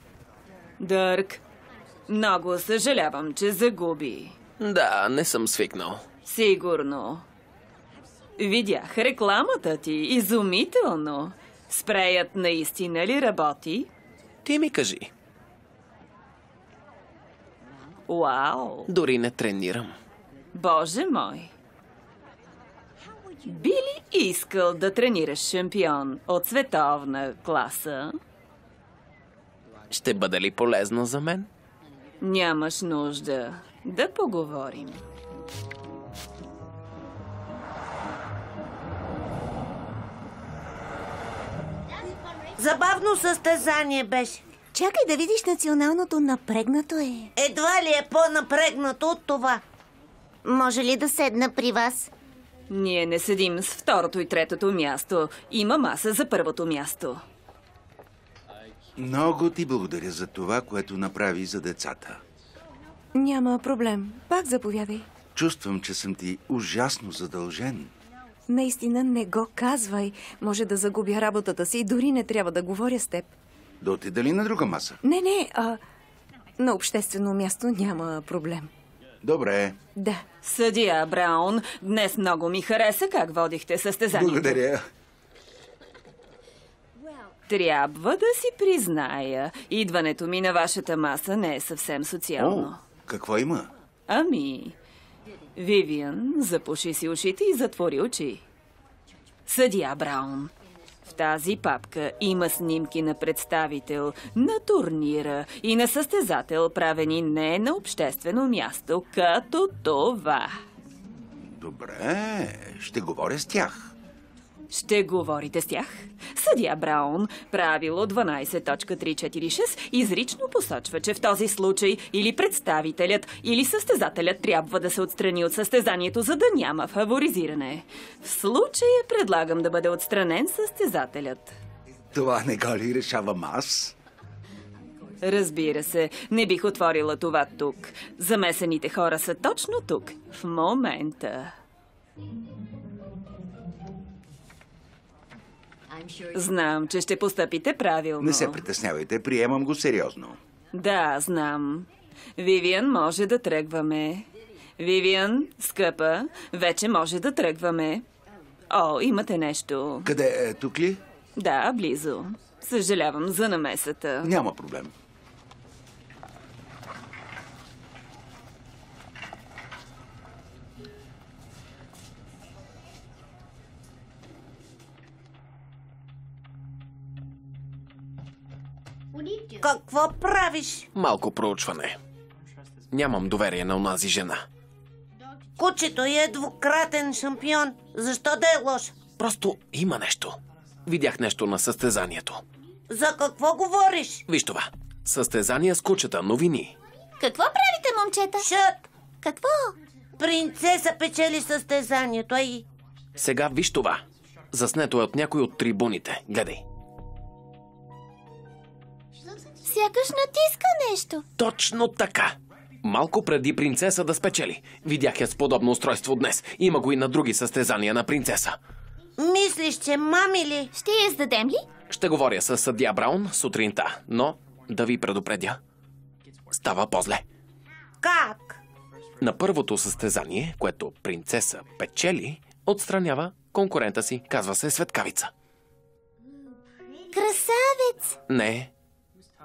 Дърк, много съжалявам, че загуби. Да, не съм свикнал. Сигурно. Видях рекламата ти. Изумително. Спреят наистина ли работи? Ти ми кажи. Уау! Дори не тренирам. Боже мой! Би ли искал да тренираш шампион от световна класа? Ще бъде ли полезно за мен? Нямаш нужда. Да поговорим. Забавно състезание беше. Чакай да видиш националното, напрегнато е. Едва ли е по-напрегнато от това? Може ли да седна при вас? Ние не седим с второто и третото място. Има маса за първото място. Много ти благодаря за това, което направи за децата. Няма проблем. Пак заповядай. Чувствам, че съм ти ужасно задължен. Наистина не го казвай. Може да загубя работата си и дори не трябва да говоря с теб. Да отида ли на друга маса? Не, на обществено място няма проблем. Добре. Да. Съдия Браун, днес много ми хареса как водихте състезанието. Благодаря. Трябва да си призная, идването ми на вашата маса не е съвсем социално. Какво има? Ами, Вивиан, запуши си ушите и затвори очи. Съдия Браун, в тази папка има снимки на представител на турнира и на състезател, правени не на обществено място, като това. Добре, ще говоря с тях. Ще говорите с тях? Съдия Браун, правило 12.346 изрично посочва, че в този случай или представителят, или състезателят трябва да се отстрани от състезанието, за да няма фаворизиране. В случая предлагам да бъде отстранен състезателят. Това не го ли решавам аз? Разбира се, не бих отворила това тук. Замесените хора са точно тук, в момента. Знам, че ще постъпите правилно. Не се притеснявайте, приемам го сериозно. Да, знам. Вивиан, може да тръгваме. Вивиан, скъпа, вече може да тръгваме. О, имате нещо. Къде? Тук ли? Да, близо. Съжалявам за намесата. Няма проблем. Какво правиш? Малко проучване. Нямам доверие на онази жена. Кучето е двукратен шампион. Защо да е лош? Просто има нещо. Видях нещо на състезанието. За какво говориш? Виж това. Състезание с кучета, новини. Какво правите, момчета? Шът! Какво? Принцеса печели състезанието, ай. Сега виж това. Заснето е от някой от трибуните. Гледай. Сякаш натиска нещо. Точно така. Малко преди принцеса да спечели. Видях я с подобно устройство днес. Има го и на други състезания на принцеса. Мислиш, че мами ли? Ще я издадем ли? Ще говоря с съдия Браун сутринта, но да ви предупредя. Става по-зле. Как? На първото състезание, което принцеса печели, отстранява конкурента си. Казва се Светкавица. Красавец! Не,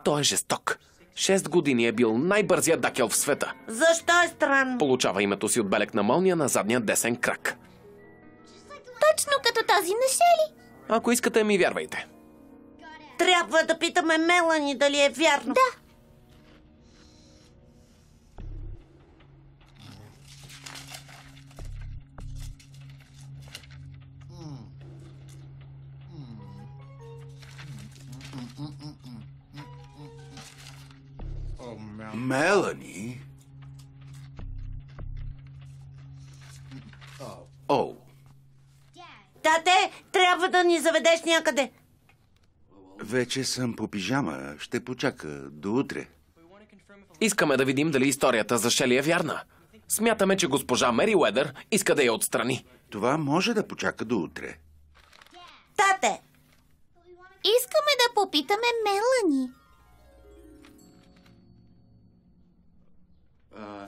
той е жесток. 6 години е бил най-бързият дакел в света. Защо е странно? Получава името си от белег на молния на задния десен крак. Точно като този на Шели. Ако искате, ми вярвайте. Трябва да питаме Мелани дали е вярно. Да. Мелани? О, Тате, трябва да ни заведеш някъде. вече съм по пижама. Ще почака до утре. Искаме да видим дали историята за Шели е вярна. Смятаме, че госпожа Мериуедър иска да я отстрани. Това може да почака до утре. Тате, Искаме да попитаме Мелани.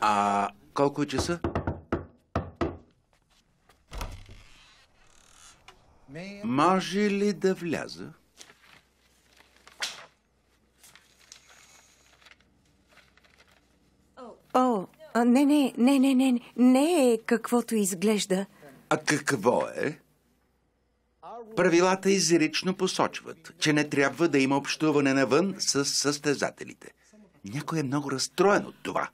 А колко е часа? Може ли да вляза? О, не е каквото изглежда. А какво е? Правилата изрично посочват, че не трябва да има общуване навън с състезателите. Някой е много разстроен от това.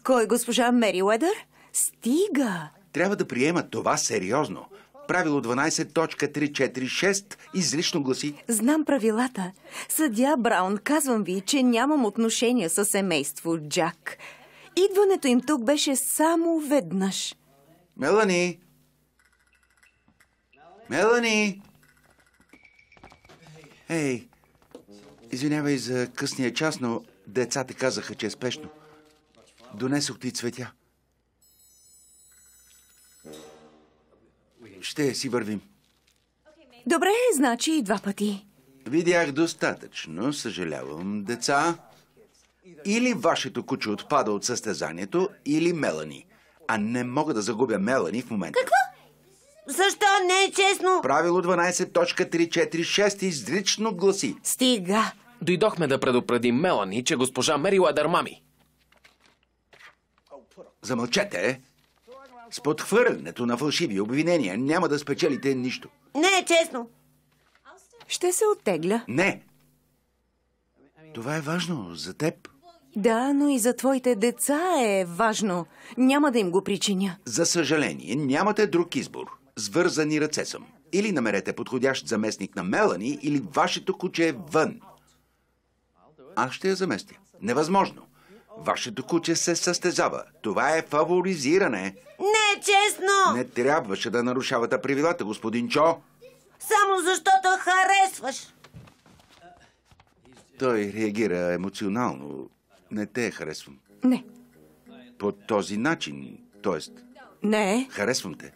Кой, госпожа Мериуедър? Стига! Трябва да приема това сериозно. Правило 12.346 изрично гласи: Знам правилата. Съдия Браун, казвам ви, че нямам отношение с семейство Джак. Идването им тук беше само веднъж. Мелани! Мелани! Ей, извинявай за късния час, но децата казаха, че е спешно. Донесох ти цветя. Ще си вървим. Добре, значи и два пъти. Видях достатъчно, съжалявам, деца. Или вашето куче отпада от състезанието, или Мелани. А не мога да загубя Мелани в момента. Какво? защо не е честно? Правило 12.346 изрично гласи: Стига! Дойдохме да предупредим Мелани, че госпожа Мериуедър мами. Замълчете! С подхвърлянето на фалшиви обвинения няма да спечелите нищо. Не е честно. Ще се оттегля. Не! Това е важно за теб. Да, но и за твоите деца е важно. Няма да им го причиня. За съжаление, нямате друг избор. С вързани ръце съм. Или намерете подходящ заместник на Мелани, или вашето куче е вън. Аз ще я заместя. Невъзможно. Вашето куче се състезава. Това е фаворизиране. Не е честно! Не трябваше да нарушавате правилата, господин Чо. Само защото харесваш. Той реагира емоционално. Не те харесвам. Не. По този начин, т.е. Не. харесвам те.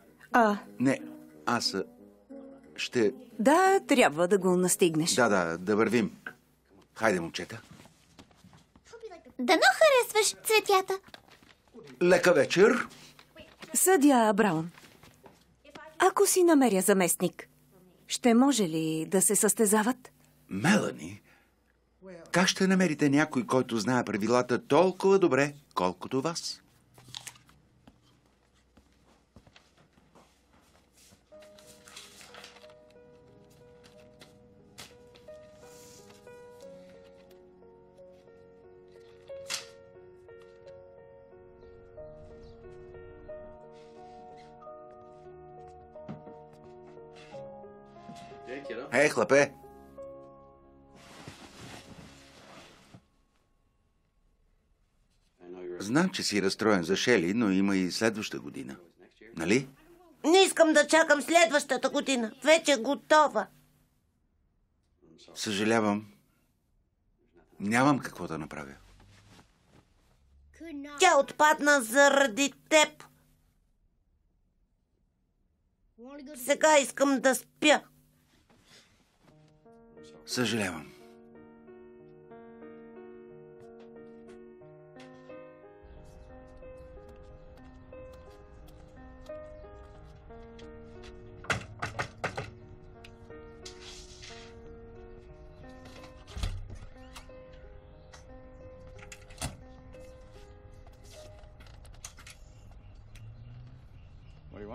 Не, аз ще... Да, трябва да го настигнеш. Да вървим. Хайде, момчета. Дано харесваш цветята. Лека вечер. Съдия Браун, ако си намеря заместник, ще може ли да се състезават? Мелани, как ще намерите някой, който знае правилата толкова добре, колкото вас? Ей, хлапе! Знам, че си разстроен за Шели, но има и следваща година. Нали? Не искам да чакам следващата година. Вече готова. Съжалявам. Нямам какво да направя. Тя отпадна заради теб. Сега искам да спя. Съжалявам.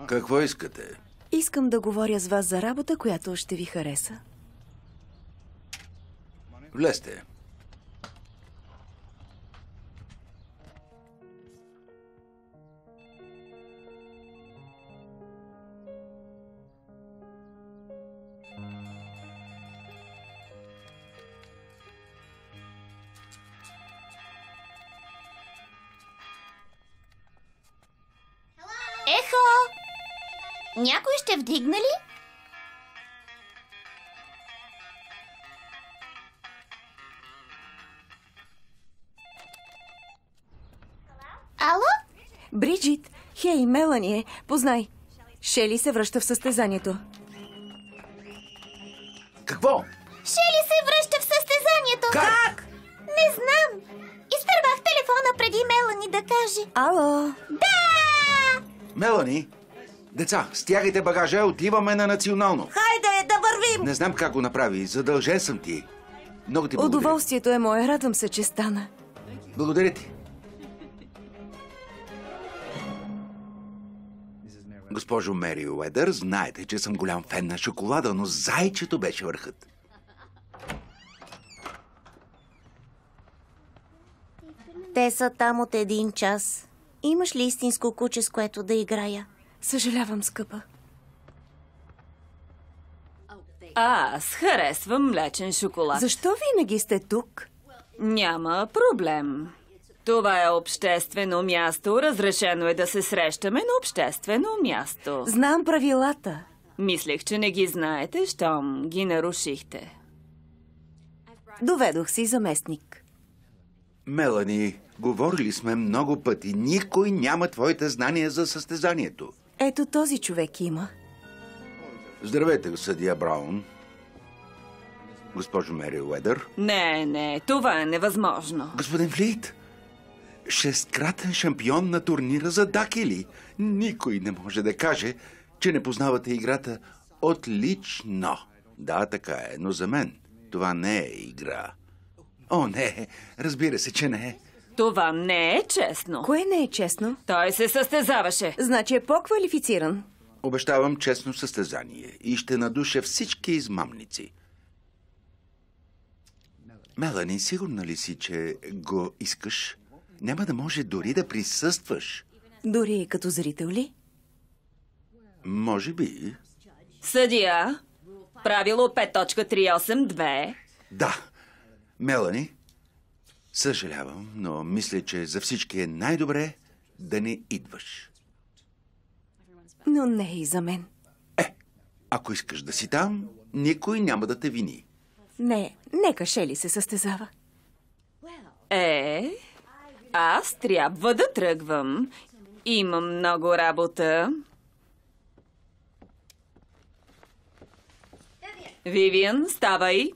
Какво искате? Искам да говоря с вас за работа, която ще ви хареса. Влезте. Ехо! Някой ще вдигне ли? Ало? Бриджит, хей, Мелани е. Познай. Шели се връща в състезанието. Какво? Шели се връща в състезанието. Как? Не знам. Изтървах телефона преди Мелани да каже. Ало? Да! Мелани, деца, стягайте багажа, отиваме на национално. Хайде, да вървим! Не знам как го направи, задължен съм ти. Много ти благодаря. Удоволствието е мое. Радвам се, че стана. Благодаря ти. Госпожо Мери Уедър, знаете, че съм голям фен на шоколада, но зайчето беше върхът. Те са там от 1 час. Имаш ли истинско куче, с което да играя? Съжалявам, скъпа. Аз харесвам млечен шоколад. Защо винаги сте тук? Няма проблем. Това е обществено място. Разрешено е да се срещаме на обществено място. Знам правилата. Мислех, че не ги знаете, щом ги нарушихте. Доведох си заместник. Мелани, говорили сме много пъти. Никой няма твоите знания за състезанието. Ето този човек има. Здравейте, съдия Браун. Госпожо Мери Уедър. Не, това е невъзможно. Господин Флит, 6-кратен шампион на турнира за дакели. Никой не може да каже, че не познавате играта отлично. Да, така е, но за мен това не е игра. О, не, разбира се, че не е. Това не е честно. Кое не е честно? Той се състезаваше. Значи е по-квалифициран. Обещавам честно състезание и ще надуша всички измамници. Мелани, сигурна ли си, че го искаш? Няма да може дори да присъстваш. Дори и като зрител ли? Може би. Съдия, правило 5.382. Да. Мелани, съжалявам, но мисля, че за всички е най-добре да не идваш. Но не и за мен. Ако искаш да си там, никой няма да те вини. Не, нека Шели се състезава. Аз трябва да тръгвам. Имам много работа. Вивиан, ставай.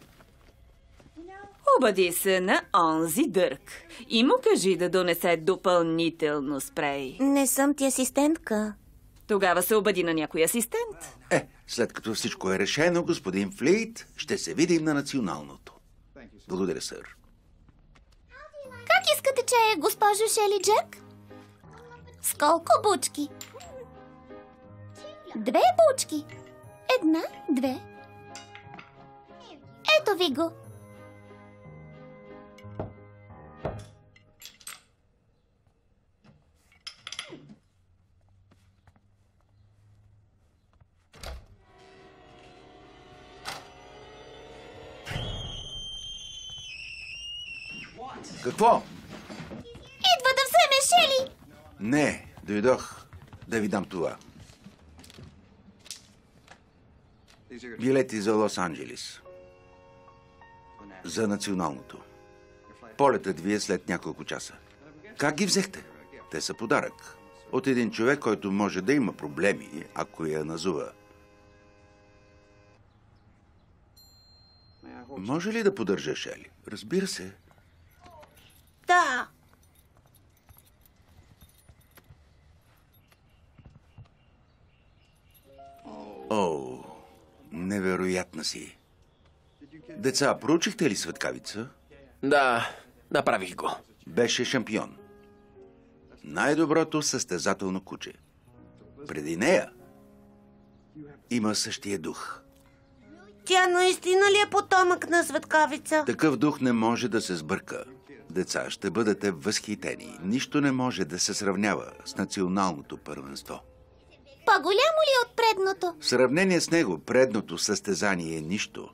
Обади се на онзи дърг и му кажи да донесе допълнително спрей. Не съм ти асистентка. Тогава се обади на някой асистент. След като всичко е решено, господин Флит, ще се видим на националното. Благодаря, сър. Как искате чая, госпожо Шели Джак? С колко бучки? 2 бучки. 1, 2. Ето ви го. Какво? Идва да вземе Шели. Не, дойдох да ви дам това. Билети за Лос-Анджелис. За националното. Полетът ви е след няколко часа. Как ги взехте? Те са подарък. От един човек, който може да има проблеми, ако я назова. Може ли да поддържа Шели? Разбира се. Да. О, невероятна си. Деца, проучихте ли светкавица? Да, направих го. Беше шампион. Най-доброто състезателно куче. преди нея има същия дух. Тя наистина ли е потомък на Светкавица? Такъв дух не може да се сбърка. Деца, ще бъдете възхитени. Нищо не може да се сравнява с националното първенство. По-голямо ли от предното? В сравнение с него, предното състезание е нищо.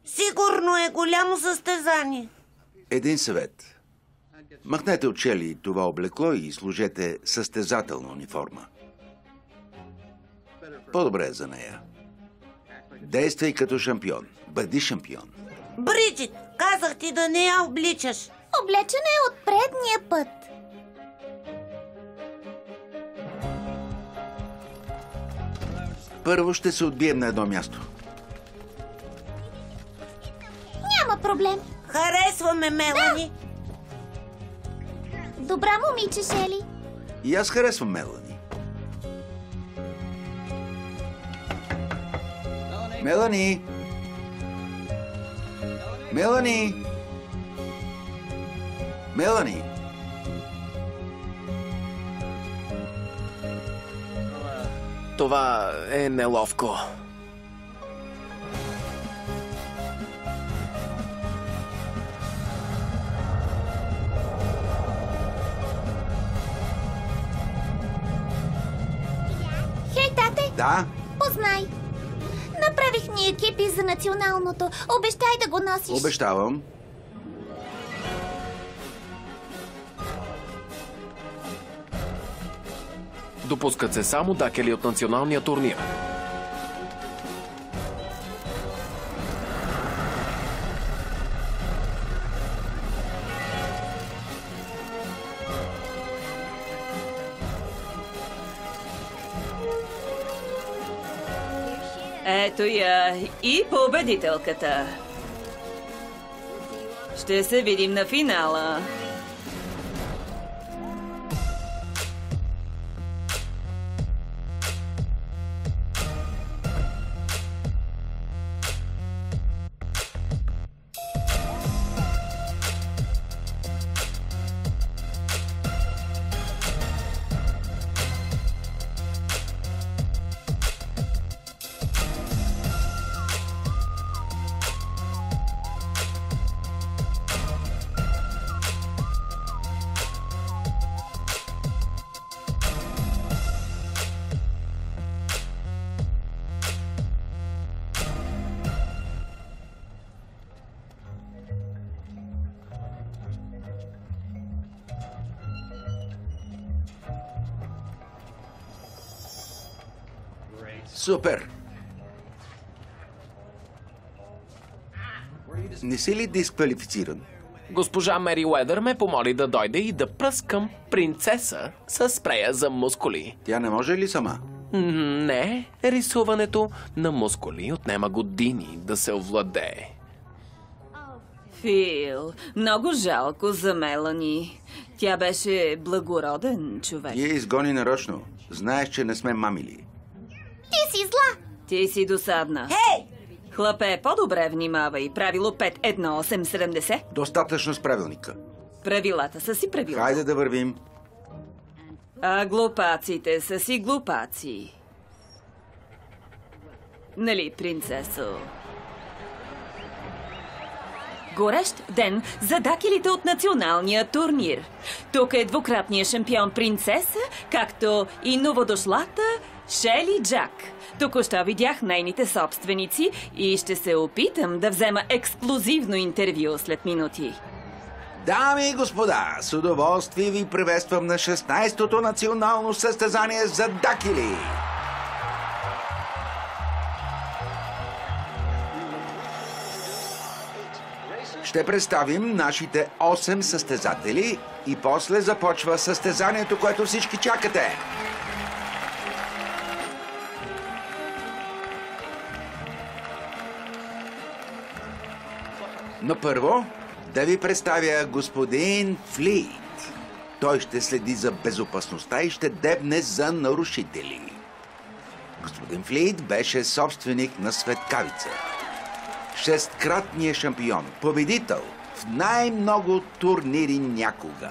Сигурно е голямо състезание. Един съвет. Махнете от Шели това облекло и служете състезателна униформа. По-добре е за нея. Действай като шампион. Бъди шампион. Бриджит, казах ти да не я обличаш. Облечена е от предния път. Първо ще се отбием на едно място. Няма проблем. Харесваме Мелани. Добра момиче, Шели. И аз харесвам Мелани. Мелани! Мелани! Мелани! Това е неловко. Хей, тате! Да? Познай! Направих ни екипи за националното. Обещай да го носиш. Обещавам. Допускат се само дакели от националния турнир. Ето я и победителката. Ще се видим на финала. Супер! Не си ли дисквалифициран? Госпожа Мериуедър ме помоли да дойде и да пръскам принцеса с спрея за мускули. Тя не може ли сама? Не, рисуването на мускули отнема години да се овладее. Фил, много жалко за Мелани. Тя беше благороден човек. Я изгони нарочно. Знаеш, че не сме мамили. Ти си зла. Ти си досадна. Хей! Хлапе, по-добре внимавай. Правило 5.1.8.70. Достатъчно с правилника. Правилата са си правила. Хайде да вървим. А глупаците са си глупаци. Нали, принцесо? Горещ ден за дакелите от националния турнир. Тук е двукратният шампион принцеса, както и новодошлата Шели Джак. Току-що видях нейните собственици и ще се опитам да взема ексклузивно интервю след минути. Дами и господа, с удоволствие ви приветствам на 16-то национално състезание за дакели. Ще представим нашите 8 състезатели и после започва състезанието, което всички чакате. Но първо да ви представя господин Флит. Той ще следи за безопасността и ще дебне за нарушители. Господин Флит беше собственик на Светкавица. 6-кратният шампион, победител в най-много турнири някога.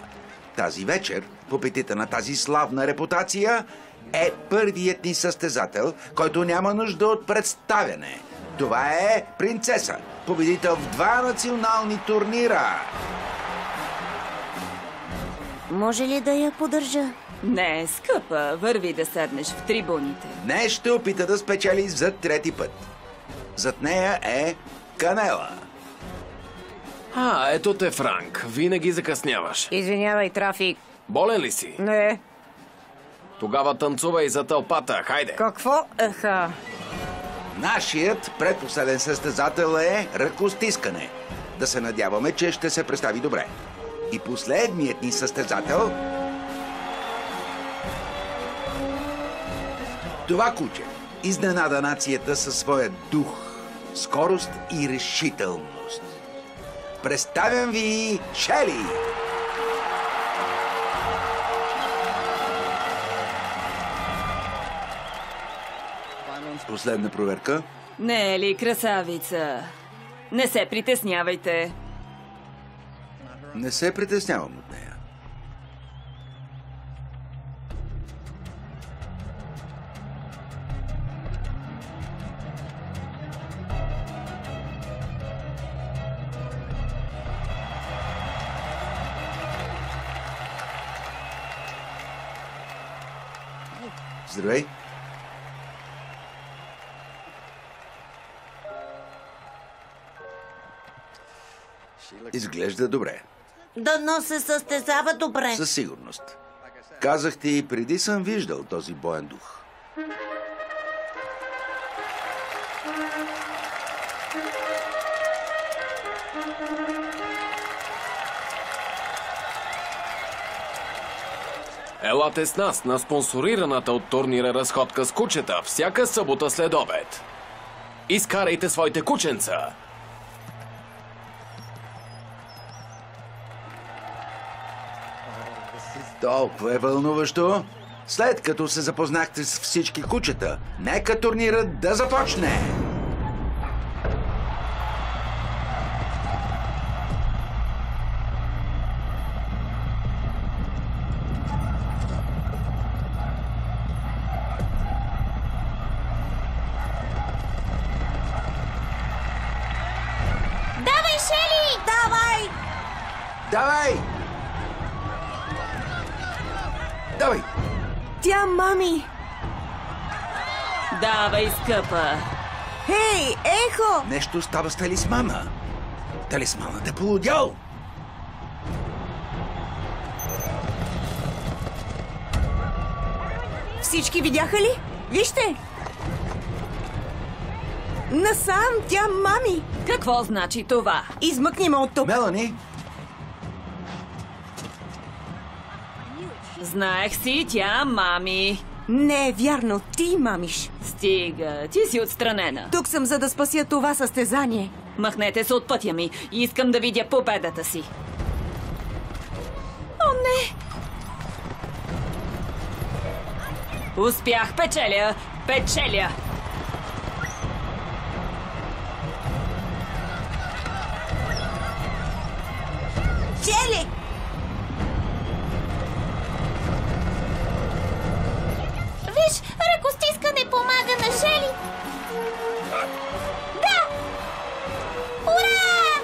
Тази вечер, по петите на тази славна репутация, е първият ни състезател, който няма нужда от представяне. Това е принцеса, победител в 2 национални турнира. Може ли да я поддържа? Не, скъпа, върви да седнеш в трибуните. Днес ще опита да спечели за 3-ти път. Зад нея е Канела. Ето те, Франк. Винаги закъсняваш. Извинявай, трафик. Болен ли си? Не. Тогава танцувай за тълпата. Хайде. Какво? Еха. Нашият предпоследен състезател е ръкостискане. Да се надяваме, че ще се представи добре. И последният ни състезател... Това куче изненада нацията със своя дух, скорост и решителност. Представям ви Шели! Последна проверка. Не е ли красавица? Не се притеснявайте. Не се притеснявам от нея. Здравей! Изглежда добре. Дано се състезава добре. Със сигурност. Казах ти и преди съм виждал този боен дух. Елате с нас на спонсорираната от турнира разходка с кучета всяка събота след обед. Изкарайте своите кученца! Толкова е вълнуващо. След като се запознахте с всички кучета, нека турнирът да започне! Давай, Шели! Давай! Давай! Давай! Тя, мами! Давай, скъпа! Хей, Ехо! Нещо става с талисмана. Талисманът е полудял. Всички видяха ли? Вижте! Насам, тя, мами! Какво значи това? Измъкни ме от тук! Мелани, Знаех си, тя мами. Не е вярно, ти мамиш. Стига, ти си отстранена. Тук съм, за да спася това състезание. Махнете се от пътя ми. Искам да видя победата си. О, не! Успях, печеля! Печеля! Шели! Виж, ръкостискане помага на Шели. Да! Ура!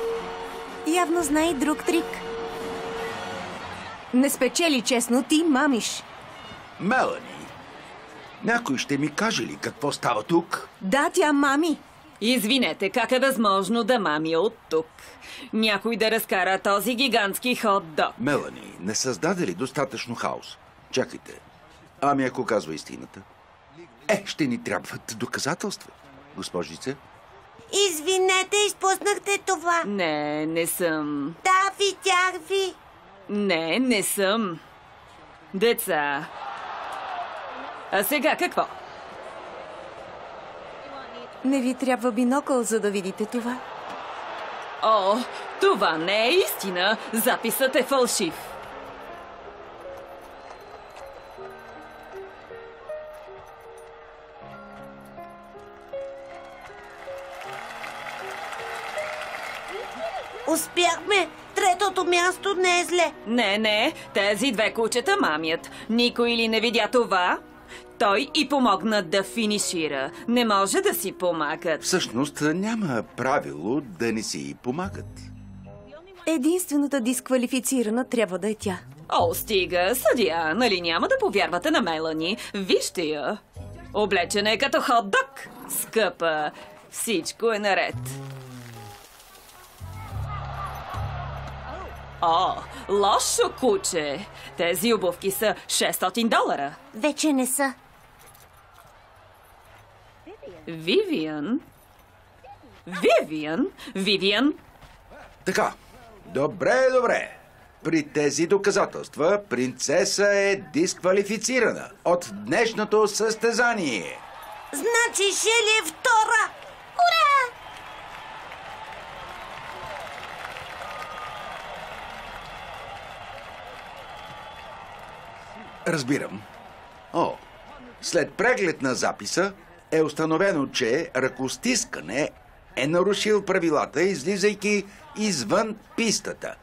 Явно знае и друг трик. Не спечели честно, ти мамиш. Мелани, някой ще ми каже ли какво става тук? Да, тя мами. Извинете, как е възможно да мами от тук? Някой да разкара този гигантски хот-дог. Мелани, не създаде ли достатъчно хаос? Чакайте. Ами ако казва истината? Ще ни трябват доказателства, госпожице. Извинете, изпуснахте това. Не, не съм. Да, видях ви. Не, не съм. Деца. А сега какво? Не ви трябва бинокъл, за да видите това. О, това не е истина. Записът е фалшив. Успяхме. Третото място не е зле. Не, тези две кучета мамят. Никой ли не видя това? Той и помогна да финишира. Не може да си помагат. Всъщност няма правило да не си помагат. Единствената дисквалифицирана трябва да е тя. О, стига, съдия, нали няма да повярвате на Мелани? Вижте я. Облечена е като хот-дог. Скъпа, всичко е наред. О, лошо куче. Тези обувки са $600. Вече не са. Вивиан? Вивиан? Така, добре. При тези доказателства принцеса е дисквалифицирана от днешното състезание. Значи Шели е втора. Ура! Разбирам. След преглед на записа е установено, че ръкостискане е нарушил правилата, излизайки извън пистата.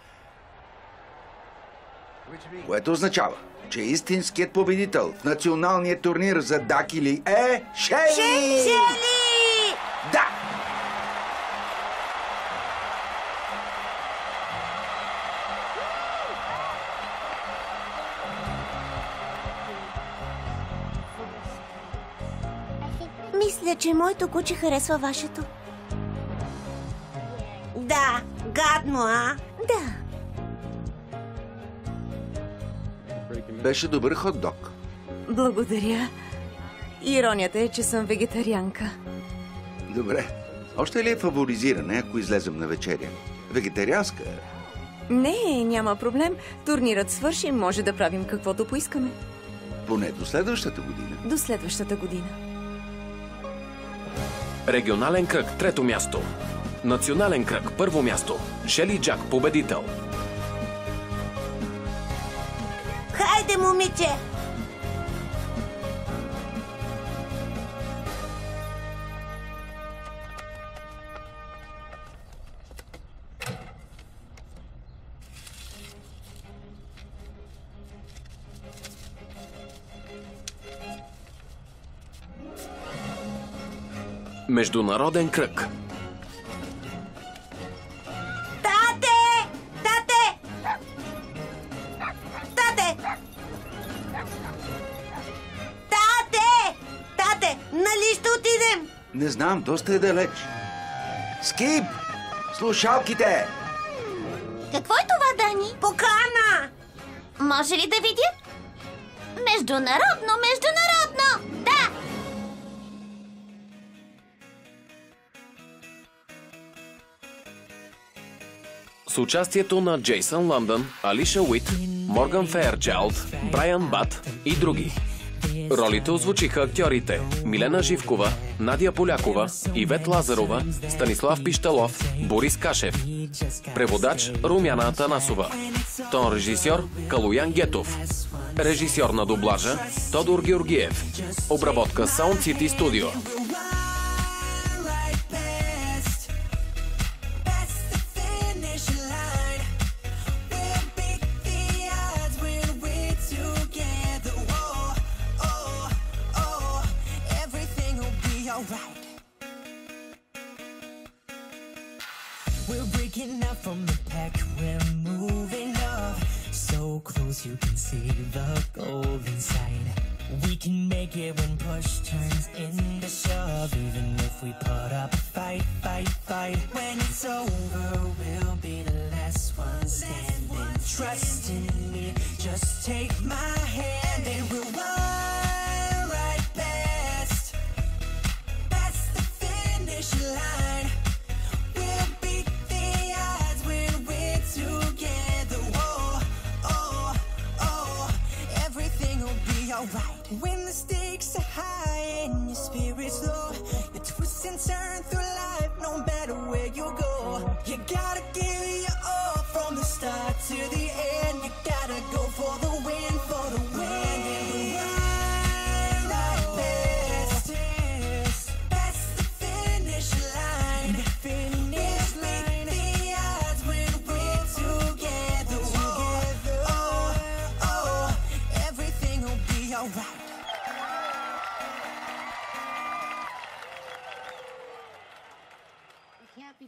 Което означава, че истинският победител в националния турнир за дакили е Шели! Шели! Да! Мисля, че моето куче харесва вашето. Да, гадно, а? Да. Беше добър хот-дог. Благодаря. Иронията е, че съм вегетарианка. Добре. Още ли е фаворизиране, ако излезем на вечеря? Вегетарианска? Не, няма проблем. Турнирът свърши, може да правим каквото поискаме. Поне до следващата година. До следващата година. Регионален кръг – 3-то място. Национален кръг – 1-во място. Шели Джак – победител. Хайде, момиче! Международен кръг. Нали ще отидем? Не знам, доста е далеч. Скип! Слушалките! Какво е това, Дани? Покана! Може ли да видя? Международно! Да! С участието на Джейсън Лондън, Алиша Уит, Морган Фейерчайлд, Брайан Бат и други. Ролите озвучиха актьорите Милена Живкова, Надя Полякова, Ивет Лазарова, Станислав Пищалов, Борис Кашев. Преводач Румяна Атанасова. Тон режисьор Калуян Гетов. Режисьор на дублажа Тодор Георгиев. Обработка Sound City Studio. We're breaking out from the pack, we're moving up so close you can see the gold inside. We can make it when push turns into shove, even if we put up a fight. When it's over, we'll be the last ones standing. Trust in me, just take my hand and we'll run right past the finish line. Alright. When the stakes are high and your spirit's low, you twist and turn through life no matter where you go. You gotta give your all from the start to the end. You gotta go for the win, for the win. And we'll run right past the finish line. Finish line. The odds when we're together. Everything will be alright.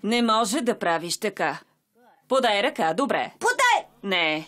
Не може да правиш така. Подай ръка, добре. Подай! Не.